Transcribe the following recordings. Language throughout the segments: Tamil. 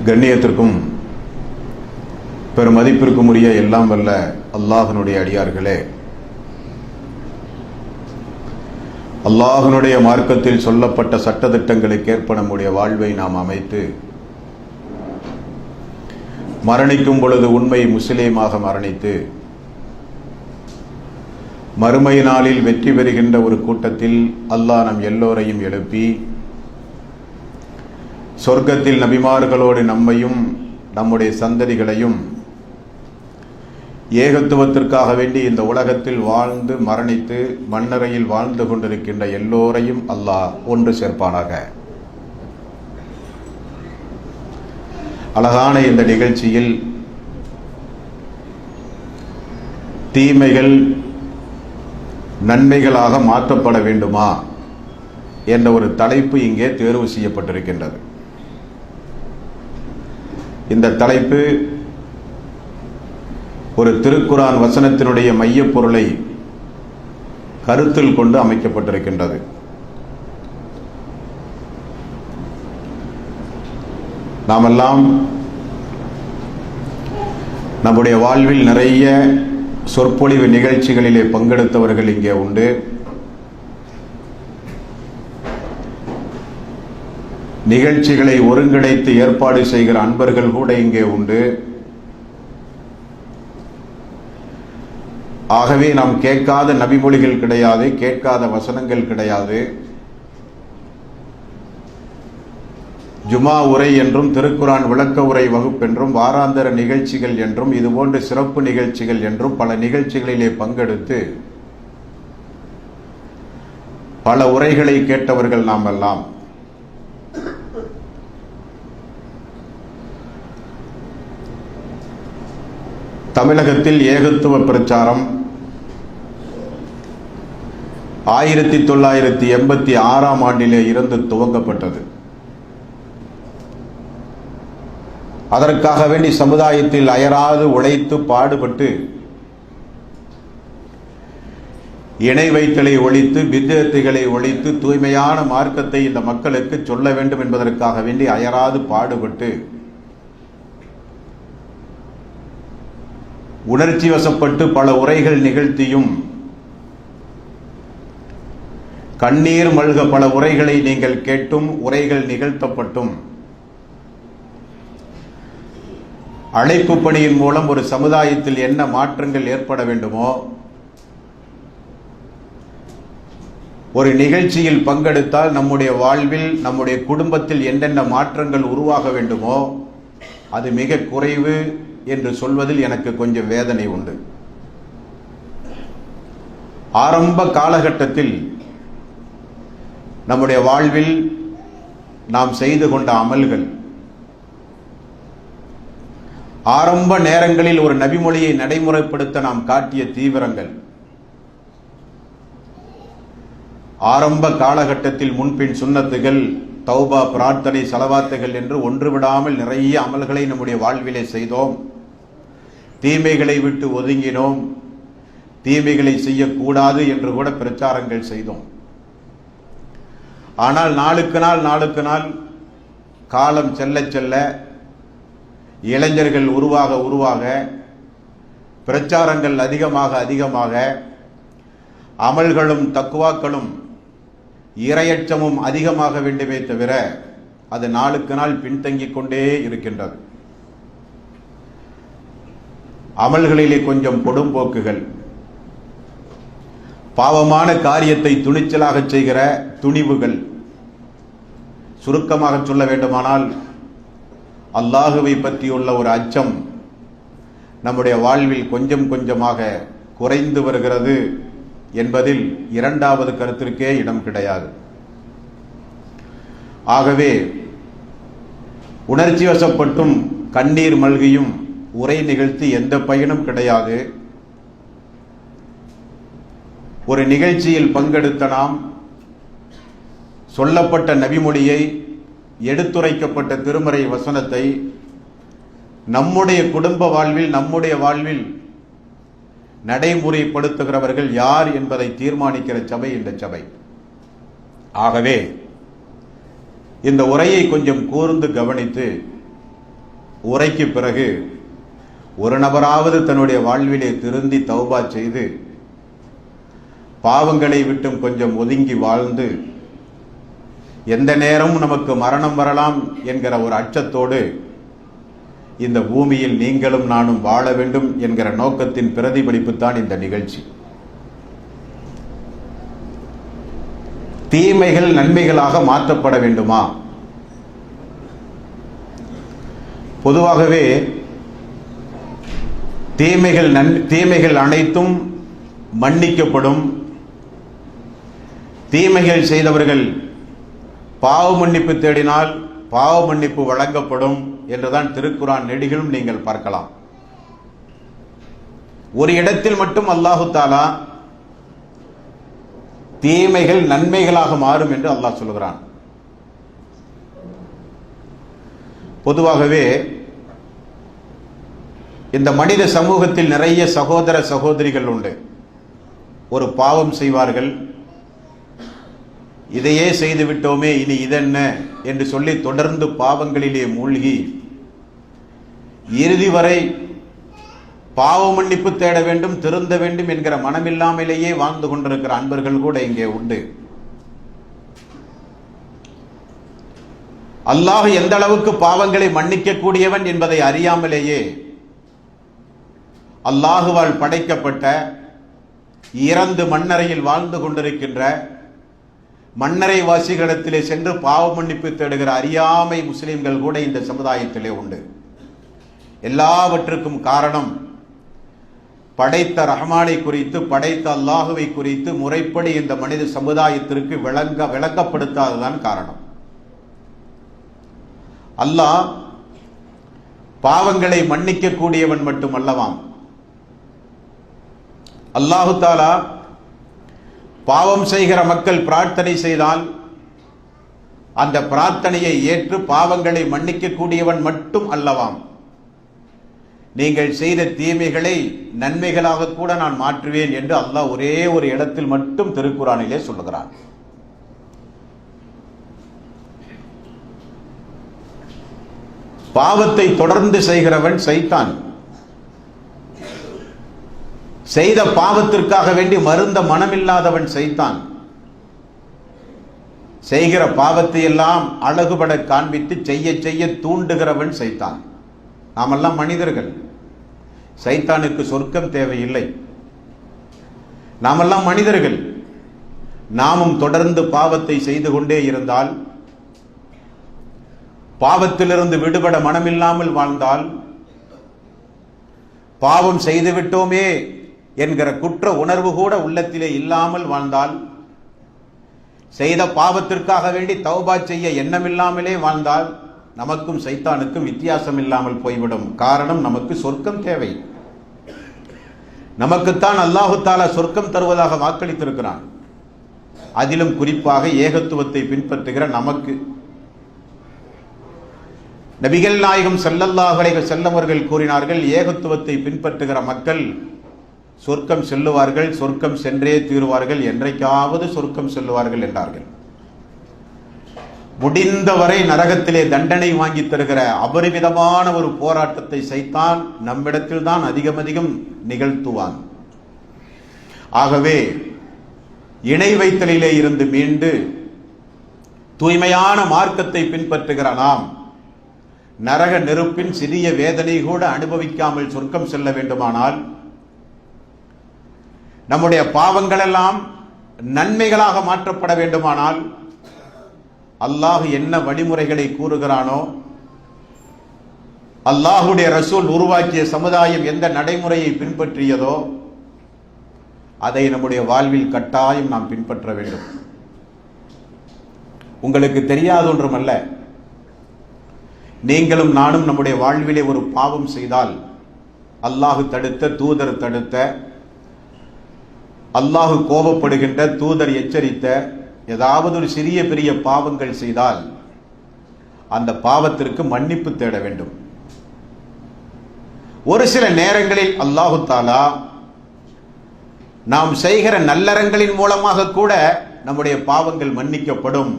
கண்ணியத்திற்கும் பெருமதிப்பிற்கும் உரிய எல்லாம் வல்ல அல்லாஹ்வினுடைய அடியார்களே, அல்லாஹ்வினுடைய மார்க்கத்தில் சொல்லப்பட்ட சட்டதிட்டங்களுக்கேற்ப நம்முடைய வாழ்வை நாம் அமைத்து மரணிக்கும் பொழுது உண்மை முஸ்லீமாக மரணித்து மறுமை நாளில் வெற்றி பெறுகின்ற ஒரு கூட்டத்தில் அல்லாஹ் நம் எல்லோரையும் எழுப்பி சொர்க்கத்தில் நபிமார்களோடு நம்மையும் நம்முடைய சந்ததிகளையும் ஏகத்துவத்திற்காக வேண்டி இந்த உலகத்தில் வாழ்ந்து மரணித்து மண்ணறையில் வாழ்ந்து கொண்டிருக்கின்ற எல்லோரையும் அல்லாஹ் ஒன்று சேர்ப்பானாக. அழகான இந்த நிகழ்ச்சியில் தீமைகள் நன்மைகளாக மாற்றப்பட வேண்டுமா என்ற ஒரு தலைப்பு இங்கே தேர்வு செய்யப்பட்டிருக்கின்றது. இந்த தலைப்பு ஒரு திருக்குர்ஆன் வசனத்தினுடைய மையப் பொருளை கருத்தில் கொண்டு அமைக்கப்பட்டிருக்கின்றது. நாமெல்லாம் நம்முடைய வாழ்வில் நிறைய சொற்பொழிவு நிகழ்ச்சிகளிலே பங்கெடுத்தவர்கள் இங்கே உண்டு. நிகழ்ச்சிகளை ஒருங்கிணைத்து ஏற்பாடு செய்கிற அன்பர்கள் கூட இங்கே உண்டு. ஆகவே நாம் கேட்காத நபிமொழிகள் கிடையாது, கேட்காத வசனங்கள் கிடையாது. ஜுமா உரை என்றும் திருக்குர்ஆன் விளக்க உரை வகுப்பென்றும் வாராந்தர நிகழ்ச்சிகள் என்றும் இதுபோன்ற சிறப்பு நிகழ்ச்சிகள் என்றும் பல நிகழ்ச்சிகளிலே பங்கெடுத்து பல உரைகளை கேட்டவர்கள் நாம் எல்லாம். தமிழகத்தில் ஏகத்துவ பிரச்சாரம் 1986 ஆண்டிலே இருந்து துவங்கப்பட்டது. அதற்காக வேண்டி சமுதாயத்தில் அயராது உழைத்து பாடுபட்டு இணை வைத்தலை ஒழித்து பித்அத்துகளை ஒழித்து தூய்மையான மார்க்கத்தை இந்த மக்களுக்கு சொல்ல வேண்டும் என்பதற்காக வேண்டி அயராது பாடுபட்டு உணர்ச்சி வசப்பட்டு பல உரைகள் நிகழ்த்தியும் கண்ணீர் மல்க பல உரைகளை நீங்கள் கேட்டும் உரைகள் நிகழ்த்தப்பட்டும் அழைப்பு பணியின் மூலம் ஒரு சமுதாயத்தில் என்ன மாற்றங்கள் ஏற்பட வேண்டுமோ, ஒரு நிகழ்ச்சியில் பங்கெடுத்தால் நம்முடைய வாழ்வில் நம்முடைய குடும்பத்தில் என்னென்ன மாற்றங்கள் உருவாக வேண்டுமோ அது மிக குறைவு என்று சொல்வதில் எனக்கு கொஞ்சம் வேதனை உண்டு. ஆரம்ப காலகட்டத்தில் நம்முடைய வாழ்வில் நாம் செய்து கொண்ட அமல்கள், ஆரம்ப நேரங்களில் ஒரு நபிமொழியை நடைமுறைப்படுத்த நாம் காட்டிய தீவிரங்கள், ஆரம்ப காலகட்டத்தில் முன்பின் சுன்னத்துகள், தௌபா, பிரார்த்தனை, ஸலவாத்துகள் என்று ஒன்றுவிடாமல் நிறைய அமல்களை நம்முடைய வாழ்விலே செய்தோம். தீமைகளை விட்டு ஒதுங்கினோம். தீமைகளை செய்யக்கூடாது என்று கூட பிரச்சாரங்கள் செய்தோம். ஆனால் நாளுக்கு நாள் காலம் செல்ல செல்ல இளைஞர்கள் உருவாக பிரச்சாரங்கள் அதிகமாக அமல்களும் தக்குவாக்களும் இரையச்சமும் அதிகமாக வேண்டுமே தவிர அது நாளுக்கு நாள் பின்தங்கிக் கொண்டே இருக்கின்றது. அமல்களிலே கொஞ்சம் கொடும்போக்குகள், பாவமான காரியத்தை துணிச்சலாக செய்கிற துணிவுகள், சுருக்கமாக சொல்ல வேண்டுமானால் அல்லாஹுவை பற்றியுள்ள ஒரு அச்சம் நம்முடைய வாழ்வில் கொஞ்சம் கொஞ்சமாக குறைந்து வருகிறது என்பதில் இரண்டாவது கருத்திற்கே இடம் கிடையாது. ஆகவே உணர்ச்சி வசப்பட்டும் கண்ணீர் மல்கியும் உரை நிகழ்த்தி எந்த பயனும் கிடையாது. ஒரு நிகழ்ச்சியில் பங்கெடுத்த நாம் சொல்லப்பட்ட நபிமொழியை, எடுத்துரைக்கப்பட்ட திருமறை வசனத்தை நம்முடைய குடும்ப வாழ்வில் நம்முடைய வாழ்வில் நடைமுறைப்படுத்துகிறவர்கள் யார் என்பதை தீர்மானிக்கிற சபை இந்த சபை. ஆகவே இந்த உரையை கொஞ்சம் கூர்ந்து கவனித்து உரைக்கு பிறகு ஒரு நபராவது தன்னுடைய வாழ்விலே திருந்தி தௌபா செய்து பாவங்களை விட்டும் கொஞ்சம் ஒதுங்கி வாழ்ந்து எந்த நேரமும் நமக்கு மரணம் வரலாம் என்கிற ஒரு அச்சத்தோடு இந்த பூமியில் நீங்களும் நானும் வாழ வேண்டும் என்கிற நோக்கத்தின் பிரதிபலிப்பு தான் இந்த நிகழ்ச்சி. தீமைகள் நன்மைகளாக மாற்றப்பட வேண்டுமா? பொதுவாகவே தீமைகள் அனைத்தும் மன்னிக்கப்படும். தீமைகள் செய்தவர்கள் பாவ மன்னிப்பு தேடினால் பாவ மன்னிப்பு வழங்கப்படும் என்றுதான் திருக்குர்ஆன் நெடிகளும் நீங்கள் பார்க்கலாம். ஒரு இடத்தில் மட்டும் அல்லாஹு தஆலா தீமைகள் நன்மைகளாக மாறும் என்று அல்லாஹ் சொல்கிறான். பொதுவாகவே இந்த மனித சமூகத்தில் நிறைய சகோதர சகோதரிகள் உண்டு. ஒரு பாவம் செய்வார்கள், இதையே செய்து விட்டோமே இனி இதென்ன என்று சொல்லி தொடர்ந்து பாவங்களிலே மூழ்கி இறுதி வரை பாவ மன்னிப்பு தேட வேண்டும், திருந்த வேண்டும் என்கிற மனமில்லாமலேயே வாழ்ந்து கொண்டிருக்கிற அன்பர்கள் கூட இங்கே உண்டு. அல்லாஹ் எந்த அளவுக்கு பாவங்களை மன்னிக்க கூடியவன் என்பதை அறியாமலேயே அல்லாஹுவால் படைக்கப்பட்ட இறந்து மண்ணறையில் வாழ்ந்து கொண்டிருக்கின்ற மண்ணறை வாசிகளிடத்திலே சென்று பாவ மன்னிப்பு தேடுகிற அறியாமை முஸ்லிம்கள் கூட இந்த சமுதாயத்திலே உண்டு. எல்லாவற்றுக்கும் காரணம் படைத்த ரஹ்மானை குறித்து, படைத்த அல்லாஹுவை குறித்து முறைப்படி இந்த மனித சமுதாயத்திற்கு விளங்கப்படுத்தாததான் காரணம். அல்லாஹ் பாவங்களை மன்னிக்க கூடியவன் மட்டுமல்லவாம், அல்லாஹு தஆலா பாவம் செய்கிற மக்கள் பிரார்த்தனை செய்தால் அந்த பிரார்த்தனையை ஏற்று பாவங்களை மன்னிக்க கூடியவன் மட்டும் அல்லவாம், நீங்கள் செய்த தீமைகளை நன்மைகளாக கூட நான் மாற்றுவேன் என்று அல்லாஹ் ஒரே ஒரு இடத்தில் மட்டும் திருக்குர்ஆனிலே சொல்லுகிறான். பாவத்தை தொடர்ந்து செய்கிறவன் சைத்தான். செய்த பாவத்திற்காக வேண்டி மருந்த மனமில்லாதவன் சைத்தான். செய்கிற பாவத்தை எல்லாம் அழகுபட காண்பித்து செய்ய செய்ய தூண்டுகிறவன் சைத்தான். நாமெல்லாம் மனிதர்கள், சைத்தானுக்கு சொர்க்கம் தேவையில்லை. நாமெல்லாம் மனிதர்கள், நாமும் தொடர்ந்து பாவத்தை செய்து கொண்டே இருந்தால், பாவத்திலிருந்து விடுபட மனமில்லாமல் வாழ்ந்தால், பாவம் செய்துவிட்டோமே என்கிற குற்ற உணர்வு கூட உள்ளத்திலே இல்லாமல் வாழ்ந்தால், செய்த பாவத்திற்காக வேண்டி தௌபா செய்ய எண்ணமில்லாமலே வாழ்ந்தால் நமக்கும் சைத்தானுக்கும் வித்தியாசம் இல்லாமல் போய்விடும். காரணம், நமக்கு சொர்க்கம் தேவை. நமக்குத்தான் அல்லாஹு தஆலா சொர்க்கம் தருவதாக வாக்களித்திருக்கிறான். அதிலும் குறிப்பாக ஏகத்துவத்தை பின்பற்றுகிற நமக்கு நபிகள் நாயகம் ஸல்லல்லாஹு அலைஹி வஸல்லம் அவர்கள் கூறினார்கள், ஏகத்துவத்தை பின்பற்றுகிற மக்கள் சொர்க்கம் செல்லுவார்கள், சொர்க்கம் சென்றே தீருவார்கள், என்றைக்காவது சொர்க்கம் செல்லுவார்கள் என்றார்கள். முடிந்தவரை நரகத்திலே தண்டனை வாங்கி தருகிற அபரிவிதமான ஒரு போராட்டத்தை சைத்தான் நம்மிடத்தில் தான் அதிகம் நிகழ்த்துவான். ஆகவே இணை வைத்தலிலே இருந்து மீண்டு தூய்மையான மார்க்கத்தை பின்பற்றுகிற நாம் நரக நெருப்பின் சிறிய வேதனை கூட அனுபவிக்காமல் சொர்க்கம் செல்ல வேண்டுமானால், நம்முடைய பாவங்கள் எல்லாம் நன்மைகளாக மாற்றப்பட வேண்டுமானால், அல்லாஹ் என்ன வழிமுறைகளை கூறுகிறானோ, அல்லாஹுடைய ரசூல் உருவாக்கிய சமுதாயம் எந்த நடைமுறையை பின்பற்றியதோ அதை நம்முடைய வாழ்வில் கட்டாயம் நாம் பின்பற்ற வேண்டும். உங்களுக்கு தெரியாத ஒன்றுமல்ல, நீங்களும் நானும் நம்முடைய வாழ்விலே ஒரு பாவம் செய்தால், அல்லாஹ் தடுத்த, தூதர் தடுத்த, அல்லாஹ் கோபப்படுகின்ற, தூதர் எச்சரித்த ஏதாவது ஒரு சிறிய பெரிய பாவங்கள் செய்தால் அந்த பாவத்திற்கு மன்னிப்பு தேட வேண்டும். ஒரு சில நேரங்களில் அல்லாஹு தஆலா நாம் செய்கிற நல்லறங்களின் மூலமாக கூட நம்முடைய பாவங்கள் மன்னிக்கப்படும்.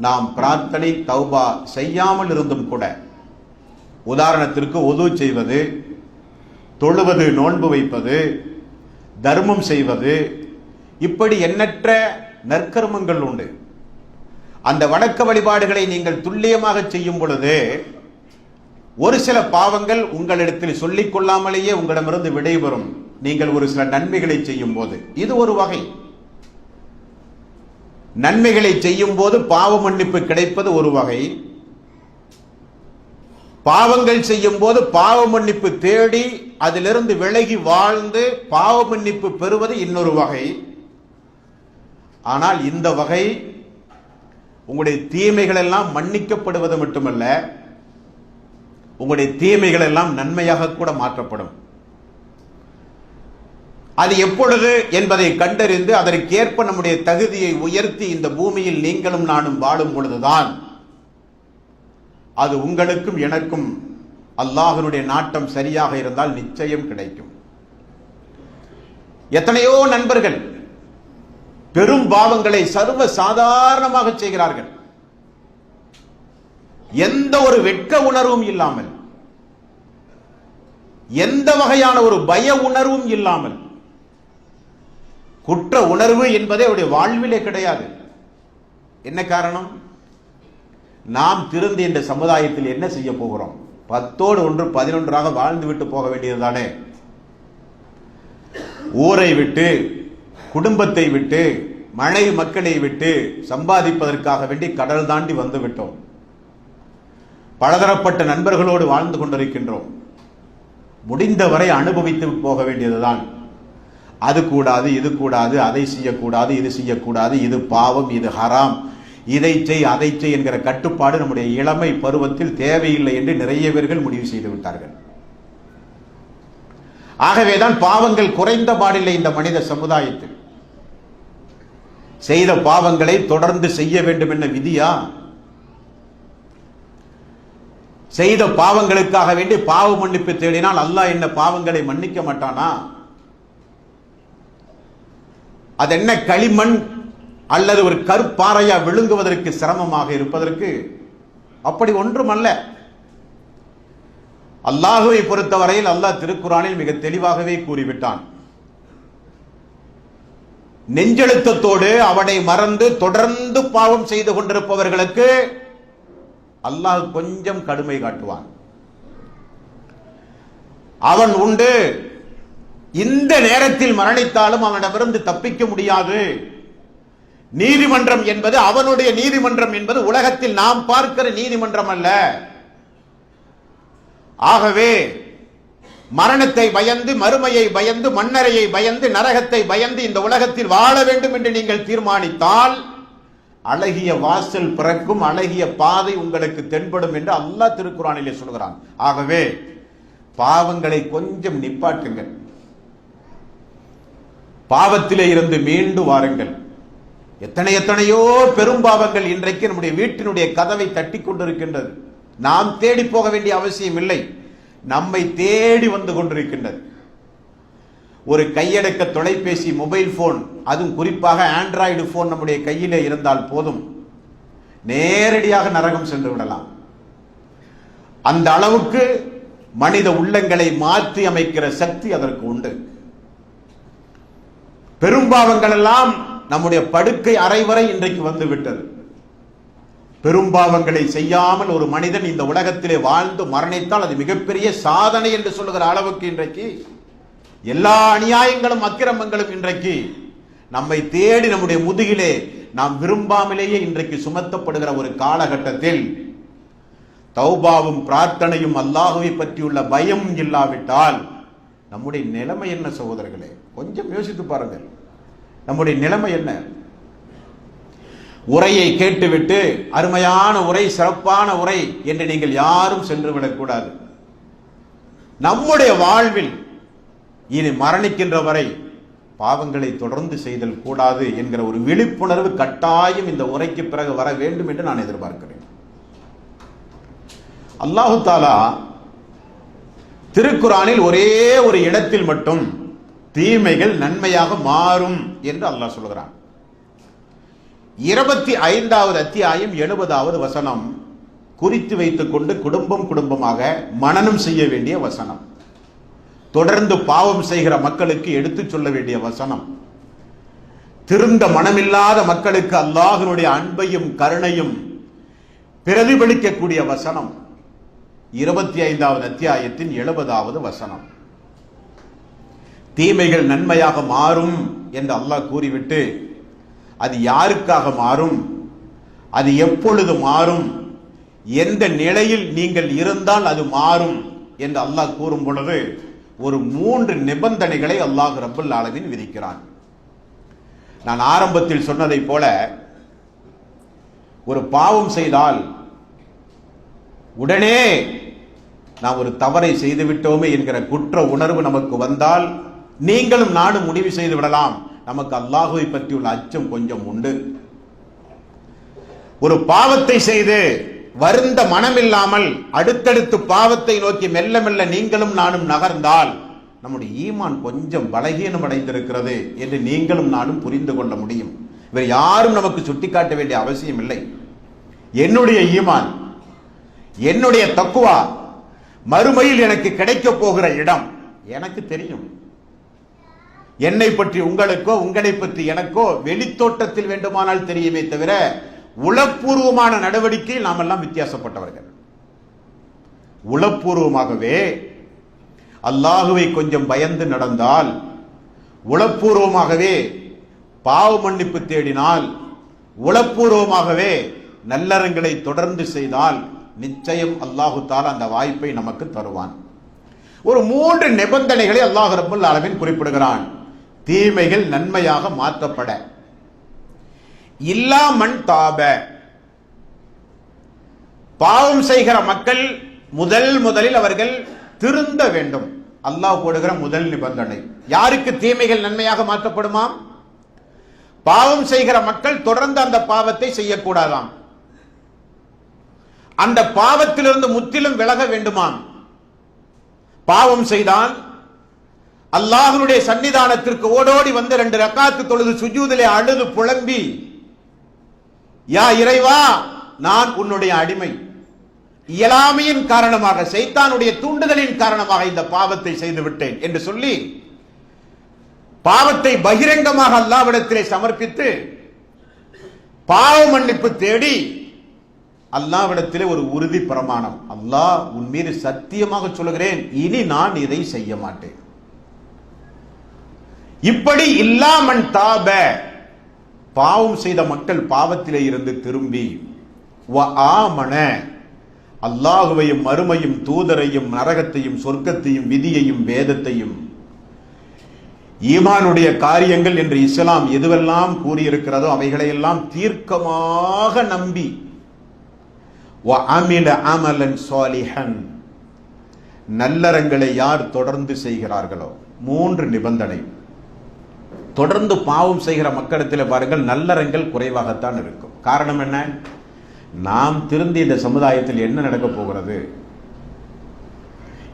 நாம் பிரார்த்தனை தௌபா செய்யாமல் இருந்தும் கூட உதாரணத்திற்கு ஒது செய்வது, தொழுவது, நோன்பு வைப்பது, தர்மம் செய்வது, இப்படி எண்ணற்ற நற்கர்மங்கள் உண்டு. அந்த வணக்க வழிபாடுகளை நீங்கள் துல்லியமாக செய்யும் பொழுது ஒரு சில பாவங்கள் உங்களிடத்தில் சொல்லிக் கொள்ளாமலேயே உங்களிடமிருந்து விடைபெறும். நீங்கள் ஒரு சில நன்மைகளை செய்யும் போது இது ஒரு வகை. நன்மைகளை செய்யும் போது பாவ மன்னிப்பு கிடைப்பது ஒரு வகை. பாவங்கள் செய்யும் போது பாவ மன்னிப்பு தேடி அதிலிருந்து விலகி வாழ்ந்து பாவ மன்னிப்பு பெறுவது இன்னொரு வகை. ஆனால் இந்த வகை உங்களுடைய தீமைகள் எல்லாம் மன்னிக்கப்படுவது மட்டுமல்ல, உங்களுடைய தீமைகள் எல்லாம் நன்மையாக கூட மாற்றப்படும். அது எப்பொழுது என்பதை கண்டறிந்து அதற்கேற்ப நம்முடைய தகுதியை உயர்த்தி இந்த பூமியில் நீங்களும் நானும் வாழும் பொழுதுதான் அது உங்களுக்கும் எனக்கும் அல்லாஹ்வினுடைய நாட்டம் சரியாக இருந்தால் நிச்சயம் கிடைக்கும். எத்தனையோ நண்பர்கள் பெரும் பாவங்களை சர்வ சாதாரணமாக செய்கிறார்கள். எந்த ஒரு வெட்க உணர்வும் இல்லாமல், எந்த வகையான ஒரு பய உணர்வும் இல்லாமல். குற்ற உணர்வு என்பதே அவருடைய வாழ்விலே கிடையாது. என்ன காரணம்? நாம் திருந்தி இந்த சமுதாயத்தில் என்ன செய்ய போகிறோம்? 10ஓடு 1 11ஆக வாழ்ந்து விட்டு போக வேண்டியதுதானே. ஊரை விட்டு, குடும்பத்தை விட்டு, மனைவி மக்களை விட்டு சம்பாதிப்பதற்காக வேண்டி கடல் தாண்டி வந்து விட்டோம். பலதரப்பட்ட நண்பர்களோடு வாழ்ந்து கொண்டிருக்கின்றோம். முடிந்தவரை அனுபவித்து போக வேண்டியதுதான். அது கூடாது, இது கூடாது, அதை செய்யக்கூடாது, இது செய்யக்கூடாது, இது பாவம், இது ஹராம், இதை செய், அதை செய் என்கிற கட்டுப்பாடு நம்முடைய இளமை பருவத்தில் தேவையில்லை என்று நிறைய பேர்கள் முடிவு செய்து விட்டார்கள். ஆகவேதான் பாவங்கள் குறைந்த பாடில்லை இந்த மனித சமுதாயத்தில். செய்த பாவங்களை தொடர்ந்து செய்ய வேண்டும் என்ற விதியா? செய்த பாவங்களுக்காக வேண்டி பாவ மன்னிப்பு தேடினால் அல்லாஹ் என்ன பாவங்களை மன்னிக்க மாட்டானா? அது என்ன களிமண் அல்லது ஒரு கற்பாறையா விழுங்குவதற்கு சிரமமாக இருப்பதற்கு? அப்படி ஒன்றுமல்ல. அல்லாஹுவை பொறுத்தவரையில் அல்லாஹ் திருக்குரானில் மிக தெளிவாகவே கூறிவிட்டான். நெஞ்செழுத்தத்தோடு அவனை மறந்து தொடர்ந்து பாவம் செய்து கொண்டிருப்பவர்களுக்கு அல்லாஹ் கொஞ்சம் கடுமை காட்டுவான். அவன் உண்டு, இந்த நேரத்தில் மரணித்தாலும் அவனிடமிருந்து தப்பிக்க முடியாது. நீதிமன்றம் என்பது அவனுடைய நீதிமன்றம் என்பது உலகத்தில் நாம் பார்க்கிற நீதிமன்றம் அல்ல. ஆகவே மரணத்தை பயந்து, மறுமையை பயந்து, மண்ணறையை பயந்து, நரகத்தை பயந்து இந்த உலகத்தில் வாழ வேண்டும் என்று நீங்கள் தீர்மானித்தால் அழகிய வாசல் பிறக்கும், அழகிய பாதை உங்களுக்கு தென்படும் என்று அல்லாஹ் திருக்குரானிலே சொல்கிறான். ஆகவே பாவங்களை கொஞ்சம் நிப்பாட்டுங்கள், பாவத்திலே இருந்து மீண்டு வாருங்கள். எத்தனையோ பெரும் பாவங்கள் இன்றைக்கு நம்முடைய வீட்டினுடைய கதவை தட்டி கொண்டிருக்கின்றது. நாம் தேடி போக வேண்டிய அவசியம் இல்லை, நம்மை தேடி வந்து கொண்டிருக்கின்றது. ஒரு கையடக்க தொலைபேசி, மொபைல் போன், அதுவும் குறிப்பாக ஆண்ட்ராய்டு போன் நம்முடைய கையிலே இருந்தால் போதும், நேரடியாக நரகம் சென்று விடலாம். அந்த அளவுக்கு மனித உள்ளங்களை மாற்றி அமைக்கிற சக்தி அதற்கு உண்டு. பெரும்பாவங்கள் எல்லாம் நம்முடைய படுக்கை அறை வரை இன்றைக்கு வந்து விட்டது. பெரும்பாவங்களை செய்யாமல் ஒரு மனிதன் இந்த உலகத்திலே வாழ்ந்து மரணித்தால் அது மிகப்பெரிய சாதனை என்று சொல்லுகிற அளவுக்கு இன்றைக்கு எல்லா அநியாயங்களும் அக்கிரமங்களும் இன்றைக்கு நம்மை தேடி நம்முடைய முதுகிலே நாம் விரும்பாமலேயே இன்றைக்கு சுமத்தப்படுகிற ஒரு காலகட்டத்தில் தௌபாவும் பிரார்த்தனையும் அல்லாஹுவை பற்றியுள்ள பயம் இல்லாவிட்டால் நம்முடைய நிலைமை என்ன சகோதரர்களே? கொஞ்சம் யோசித்து பாருங்கள், நம்முடைய நிலைமை என்ன? உரையை கேட்டுவிட்டு அருமையான உரை, சிறப்பான உரை என்று நீங்கள் யாரும் சென்று விடக்கூடாது. நம்முடைய வாழ்வில் இனி மரணிக்கின்ற வரை பாவங்களை தொடர்ந்து செய்தல் கூடாது என்கிற ஒரு விழிப்புணர்வு கட்டாயம் இந்த உரைக்கு பிறகு வர வேண்டும் என்று நான் எதிர்பார்க்கிறேன். அல்லாஹு தாலா திருக்குரானில் ஒரே ஒரு இடத்தில் மட்டும் தீமைகள் நன்மையாக மாறும் என்று அல்லாஹ் சொல்கிறான். 25வது அத்தியாயம் 70வது வசனம். குறித்து வைத்துக் கொண்டு குடும்பம் குடும்பமாக மனனம் செய்ய வேண்டிய வசனம். தொடர்ந்து பாவம் செய்கிற மக்களுக்கு எடுத்துச் சொல்ல வேண்டிய வசனம். திருந்த மனமில்லாத மக்களுக்கு அல்லாஹ்வினுடைய அன்பையும் கருணையும் பிரதிபலிக்கக்கூடிய வசனம். 25வது அத்தியாயத்தின் 70வது வசனம். தீமைகள் நன்மையாக மாறும் என்று அல்லாஹ் கூறிவிட்டு அது யாருக்காக மாறும், அது எப்பொழுது மாறும், எந்த நிலையில் நீங்கள் இருந்தால் அது மாறும் என்று அல்லாஹ் கூறும் பொழுது ஒரு 3 நிபந்தனைகளை அல்லாஹ் ரப்பல் ஆலமீன் விதிக்கிறான். நான் ஆரம்பத்தில் சொன்னதை போல ஒரு பாவம் செய்தால் உடனே நாம் ஒரு தவறை செய்து விட்டோமே என்கிற குற்ற உணர்வு நமக்கு வந்தால் நீங்களும் நானும் முடிவு செய்து விடலாம், நமக்கு அல்லாஹுவை பற்றியுள்ள அச்சம் கொஞ்சம் உண்டு. ஒரு பாவத்தை செய்து வருந்த மனமில்லாமல் அடுத்தடுத்து பாவத்தை நோக்கி மெல்ல மெல்ல நீங்களும் நானும் நகர்ந்தால் நம்முடைய ஈமான் கொஞ்சம் பலகீனம் அடைந்திருக்கிறது என்று நீங்களும் நானும் புரிந்து கொள்ள முடியும். இவர் யாரும் நமக்கு சுட்டிக்காட்ட வேண்டிய அவசியம் இல்லை. என்னுடைய ஈமான், என்னுடைய தக்குவா, மறுமையில் எனக்கு கிடைக்க போகிற இடம் எனக்கு தெரியும். என்னை பற்றி உங்களுக்கோ உங்களை பற்றி எனக்கோ வெளித்தோட்டத்தில் வேண்டுமானால் தெரியுமே தவிர உளப்பூர்வமான நடவடிக்கையில் நாம் எல்லாம் வித்தியாசப்பட்டவர்கள். உளப்பூர்வமாகவே அல்லாஹுவை கொஞ்சம் பயந்து நடந்தால், உளப்பூர்வமாகவே பாவ மன்னிப்பு தேடினால், உளப்பூர்வமாகவே நல்லறங்களை தொடர்ந்து செய்தால் நிச்சயம் அல்லாஹு தஆலா அந்த வாய்ப்பை நமக்கு தருவான். ஒரு 3 நிபந்தனைகளை அல்லாஹ் ரப்பல் ஆலமீன் குறிப்பிடுகிறான். தீமைகள் நன்மையாக மாற்றப்பட இல்லா மன் தாப, பாவம் செய்கிற மக்கள் முதலில் அவர்கள் திருந்த வேண்டும். அல்லாஹ் போடுகிற முதல் நிபந்தனை. யாருக்கு தீமைகள் நன்மையாக மாற்றப்படுமாம்? பாவம் செய்கிற மக்கள் தொடர்ந்து அந்த பாவத்தை செய்யக்கூடாதாம். அந்த பாவத்திலிருந்து முற்றிலும் விலக வேண்டுமாம். பாவம் செய்தான் அல்லாஹ்வுடைய சன்னிதானத்திற்கு ஓடோடி வந்து 2 ரக்காத்து தொழுது சுஜூதிலே அழுது புலம்பி, யா இறைவா, நான் உன்னுடைய அடிமை, இயலாமையின் காரணமாக சைத்தானுடைய தூண்டுதலின் காரணமாக இந்த பாவத்தை செய்து விட்டேன் என்று சொல்லி பாவத்தை பகிரங்கமாக அல்லாஹ்விடத்திலே சமர்ப்பித்து பாவ மன்னிப்பு தேடி அல்லாஹ்விடத்திலே ஒரு உறுதி பிரமாணம், அல்லாஹ் உன் மீது சத்தியமாக சொல்கிறேன், இனி நான் இதை செய்ய மாட்டேன். இப்படி இல்லாமன் தாப, பாவம் செய்த மக்கள் பாவத்திலே இருந்து திரும்பி ஆமன, அல்லாஹுவையும் மறுமையும் தூதரையும் நரகத்தையும் சொர்க்கத்தையும் விதியையும் வேதத்தையும் ஈமானுடைய காரியங்கள் என்று இஸ்லாம் எதுவெல்லாம் கூறியிருக்கிறதோ அவைகளையெல்லாம் தீர்க்கமாக நம்பி வஅமில அமலன் சாலிஹன், நல்லறங்களை யார் தொடர்ந்து செய்கிறார்களோ. 3 நிபந்தனை. தொடர்ந்து பாவம் செய்கிற மக்களிடத்தில் பாருங்கள், நல்லறங்கள் குறைவாகத்தான் இருக்கும். காரணம் என்ன? நாம் திருந்தி இந்த சமுதாயத்தில் என்ன நடக்க போகிறது?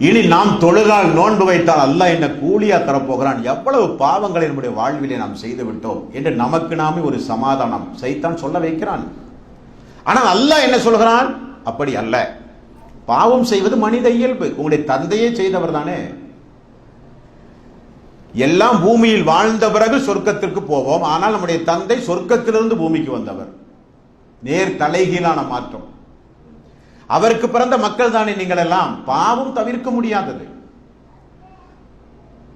இனி நாம் தொழுதால் நோன்பு வைத்தால் அல்லாஹ் என்ன கூலியா தரப்போகிறான், எவ்வளவு பாவங்களை நம்முடைய வாழ்விலே நாம் செய்து விட்டோம் என்று நமக்கு நாமே ஒரு சமாதானம் சைத்தான் சொல்ல வைக்கிறான். ஆனால் அல்லாஹ் என்ன சொல்கிறான்? அப்படி அல்ல. பாவம் செய்வது மனித இயல்பு. உங்களுடைய தந்தையே செய்தவர் தானே. எல்லாம் பூமியில் வாழ்ந்த பிறகு சொர்க்கத்திற்கு போவோம். ஆனால் நம்முடைய தந்தை சொர்க்கத்திலிருந்து பூமிக்கு வந்தவர். நேர் தலைகீழான மாற்றம். அவருக்கு பிறந்த மக்கள் தானே நீங்கள் எல்லாம். பாவம் தவிர்க்க முடியாதது.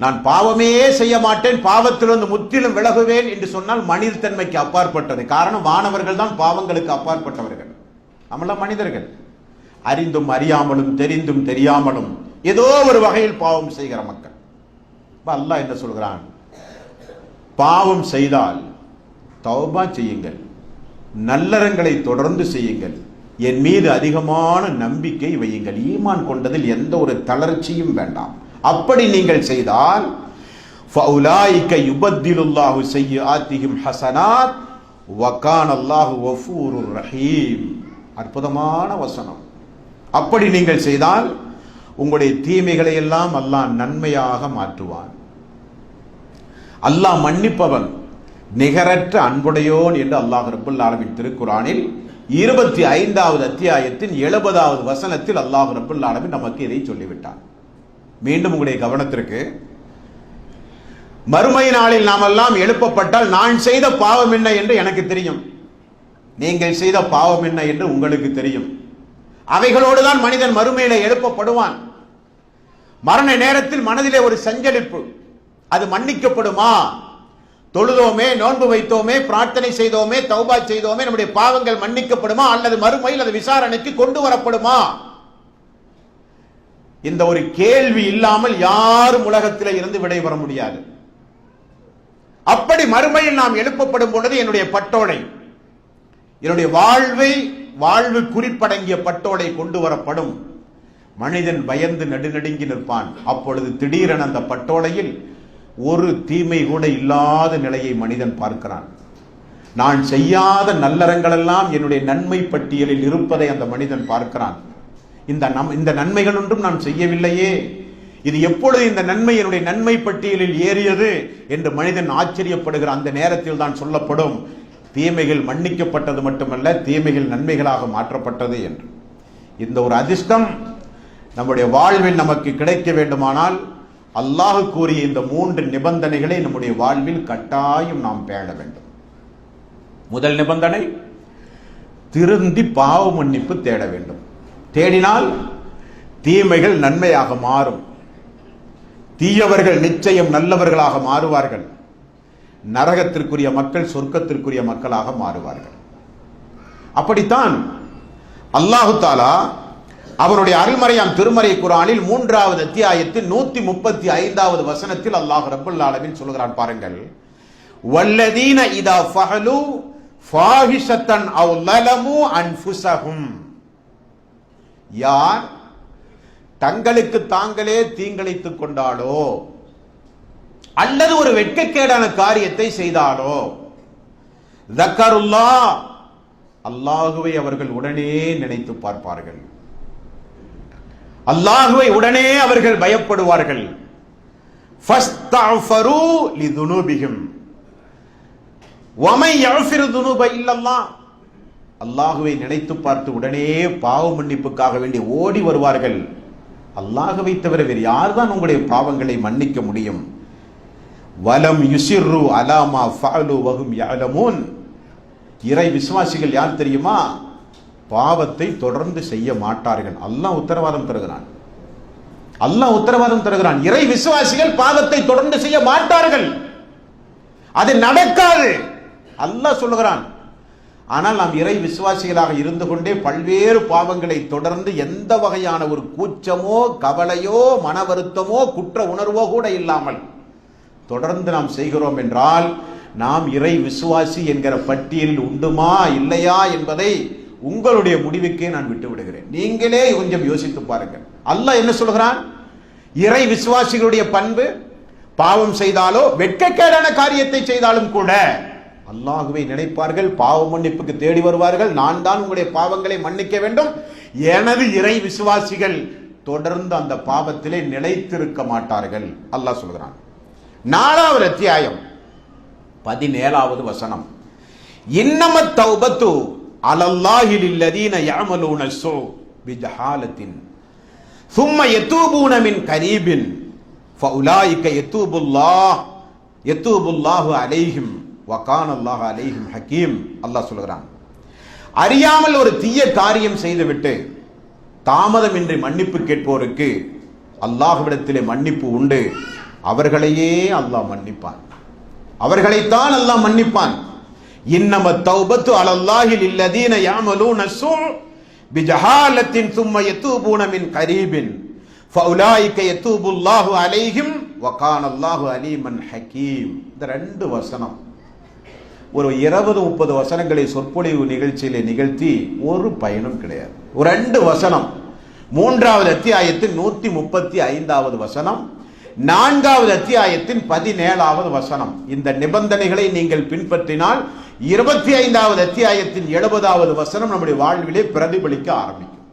நான் பாவமே செய்ய மாட்டேன், பாவத்திலிருந்து முற்றிலும் விலகுவேன் என்று சொன்னால் மனித தன்மைக்கு அப்பாற்பட்டது. காரணம், வானவர்கள் தான் பாவங்களுக்கு அப்பாற்பட்டவர்கள். நம்மளாம் மனிதர்கள். அறிந்தும் அறியாமலும் தெரிந்தும் தெரியாமலும் ஏதோ ஒரு வகையில் பாவம் செய்கிற மக்கள். அல்லாஹ் என்ன சொல்கிறான்? பாவம் செய்தால் தௌபா செய்யுங்கள், நல்லறங்களை தொடர்ந்து செய்யுங்கள், என் மீது அதிகமான நம்பிக்கை வையுங்கள், ஈமான் கொண்டதில் எந்த ஒரு தளர்ச்சியும் வேண்டாம். அப்படி நீங்கள் செய்தால் ஃபஉலாயிக யுபத்திலுல்லாஹு ஸய்யிஆத்திஹிம் ஹஸனாத் வகான அல்லாஹு கஃபூருர் ரஹீம். அற்புதமான வசனம். அப்படி நீங்கள் செய்தால் உங்களுடைய தீமைகளை எல்லாம் அல்லாஹ் நன்மையாக மாற்றுவான். அல்லாஹ் மன்னிப்பவன், நிகரற்ற அன்புடையோன் என்று அல்லாஹ் ரப்பல் ஆலமீன் திருக்குர்ஆனில் 25வது அத்தியாயத்தின் 70வது வசனத்தில் அல்லாஹ் ரப்பல் ஆலமீன் நமக்கு இதை சொல்லிவிட்டார். மீண்டும் உங்களுடைய கவனத்திற்கு, மறுமை நாளில் நாம் எல்லாம் எழுப்பப்பட்டால் நான் செய்த பாவம் என்ன என்று எனக்கு தெரியும், நீங்கள் செய்த பாவம் என்ன என்று உங்களுக்கு தெரியும். அவைகளோடு தான் மனிதன் மறுமையில எழுப்பப்படுவான். மரண நேரத்தில் மனதிலே ஒரு சஞ்சலிப்பு, அது மன்னிக்கப்படுமா? தொழுதோமே, நோன்பு வைத்தோமே, பிரார்த்தனை செய்தோமே, தௌபா செய்தோமே, நம்முடைய பாவங்கள் மன்னிக்கப்படுமா அல்லது மறுமையில் அது விசாரணைக்கு கொண்டு வரப்படுமா? இந்த ஒரு கேள்வி இல்லாமல் யாரும் உலகத்தில் இருந்து விடைபெற முடியாது. அப்படி மறுமையில் நாம் எழுப்பப்படும் பொழுது என்னுடைய பட்டோடை, என்னுடைய வாழ்வு குறிப்படங்கிய பட்டோடை கொண்டு வரப்படும். மனிதன் பயந்து நடுநடுங்கி நிற்பான். அப்பொழுது திடீரென அந்த பட்டோலையில் ஒரு தீமை கூட இல்லாத நிலையை மனிதன் பார்க்கிறான். நான் செய்யாத நல்லறங்களெல்லாம் என்னுடைய நன்மை பட்டியலில் இருப்பதை அந்த மனிதன் பார்க்கிறான். இந்த நன்மைகள் ஒன்றும் நான் செய்யவில்லையே, இது எப்பொழுது இந்த நன்மை என்னுடைய நன்மை பட்டியலில் ஏறியது என்று மனிதன் ஆச்சரியப்படுகிற அந்த நேரத்தில் தான் சொல்லப்படும், தீமைகள் மன்னிக்கப்பட்டது மட்டுமல்ல, தீமைகள் நன்மைகளாக மாற்றப்பட்டது என்று. இந்த ஒரு அதிர்ஷ்டம் நம்முடைய வாழ்வில் நமக்கு கிடைக்க வேண்டுமானால் அல்லாஹ் கூறிய இந்த 3 நிபந்தனைகளை நம்முடைய வாழ்வில் கட்டாயம் நாம் பேண வேண்டும். முதல் நிபந்தனை, திருந்தி பாவ மன்னிப்பு தேட வேண்டும். தேடினால் தீமைகள் நன்மையாக மாறும். தீயவர்கள் நிச்சயம் நல்லவர்களாக மாறுவார்கள். நரகத்திற்குரிய மக்கள் சொர்க்கத்திற்குரிய மக்களாக மாறுவார்கள். அப்படித்தான் அல்லாஹு தாலா அவருடைய அருள்மறையாம் திருமறை குர்ஆனில் 3வது அத்தியாயத்தில் 135வது வசனத்தில் அல்லாஹ் ரப்பல் ஆலமீன் சொல்கிறான், பாருங்கள். வல்லதீன இதா ஃபஅலு ஃபாஹிஷத்தன் அவ் லலமு அன்ஃபுஸஹும், யார் தங்களுக்கு தாங்களே தீங்கிழைத்துக் கொண்டாலோ அல்லது ஒரு வெட்கக்கேடான காரியத்தை செய்தாலோ, ذكرுல்லாஹ், அல்லாஹுவை அவர்கள் உடனே நினைத்து பார்ப்பார்கள், அல்லாஹுவை உடனே அவர்கள் பயப்படுவார்கள். ஃபஸ்தஃபரு லிதுனூபிஹிம் வமை யஃபிரு துனூப இல்லல்லாஹ், அல்லாஹுவை நினைத்து பார்த்து உடனே பாவ மன்னிப்புக்காக வேண்டி ஓடி வருவார்கள். அல்லாஹுவை தவிர வேறு யார்தான் உங்களுடைய பாவங்களை மன்னிக்க முடியும்? வலம் யுசிர்ரு அலாமா ஃபஅலு வஹும் யஅலமூன், இறை விசுவாசிகள் யார் தெரியுமா? பாவத்தை தொடர்ந்து செய்ய மாட்டார்கள். அல்லாஹ் உத்தரவாதம் தருகிறான். அல்லாஹ் உத்தரவாதம் தருகிறான். இறை விசுவாசிகள் பாவத்தை தொடர்ந்து செய்ய மாட்டார்கள், அது நடக்காது அல்லாஹ் சொல்லுகிறான். ஆனால் நாம் இறை விசுவாசிகளாக இருந்து கொண்டே பல்வேறு பாவங்களை தொடர்ந்து எந்த வகையான ஒரு கூச்சமோ கவலையோ மன வருத்தமோ குற்ற உணர்வோ கூட இல்லாமல் தொடர்ந்து நாம் செய்கிறோம் என்றால் நாம் இறை விசுவாசி என்கிற பட்டியலில் உண்டுமா இல்லையா என்பதை உங்களுடைய முடிவுக்கே நான் விட்டு விடுகிறேன். நீங்களே கொஞ்சம் யோசித்து பாருங்கள். அல்லாஹ் என்ன சொல்கிறான்? இறை விசுவாசிகளுடைய பண்பு, பாவம் செய்தாலோ வெட்கக்கேடான காரியத்தை செய்தாலும் கூட அல்லாஹுவை நினைப்பார்கள், பாவ மன்னிப்புக்கு தேடி வருவார்கள். நான் தான் உங்களுடைய பாவங்களை மன்னிக்க வேண்டும். எனது இறை விசுவாசிகள் தொடர்ந்து அந்த பாவத்திலே நிலைத்திருக்க மாட்டார்கள் அல்லாஹ் சொல்கிறான். 4வது அத்தியாயம் 17வது வசனம், இன்னமத் தௌபத்து அலல்லாஹி லில்லதீன யஅமலூன ஸூ பிஜஹாலத்தின் ثم يتوبون من قريب فاولئك يتوب الله عليهم وكان الله عليهم حكيم. அல்லாஹ் சொல்கிறான், அறியாமல் ஒரு தீய காரியம் செய்துவிட்டு தாமதமின்றி மன்னிப்பு கேட்போருக்கு அல்லாஹ்விடத்திலே மன்னிப்பு உண்டு. அவர்களையே அல்லாஹ் மன்னிப்பான், அவர்களைத்தான் அல்லாஹ் மன்னிப்பான். இன்னமத் தௌபத்து அலல்லாஹி லில்லதீன யஅமலூன ஸூ பிஜஹாலத்தின் ثم يتوبون من قريب فاولئك يتوب الله عليهم وكان الله عليما حكيم. இந்த 2 வசனம் ஒரு 20-30 வசனங்களை சொற்பொழிவு நிகழ்ச்சியிலே நிகழ்த்தி ஒரு பயனும் கிடையாது. ஒரு 2 வசனம், 3வது அத்தியாயத்தின் 135வது வசனம், 4வது அத்தியாயத்தின் 17வது வசனம். இந்த நிபந்தனைகளை நீங்கள் பின்பற்றினால் 25வது அத்தியாயத்தின் 70வது வசனம் நம்முடைய வாழ்விலே பிரதிபலிக்க ஆரம்பிக்கும்.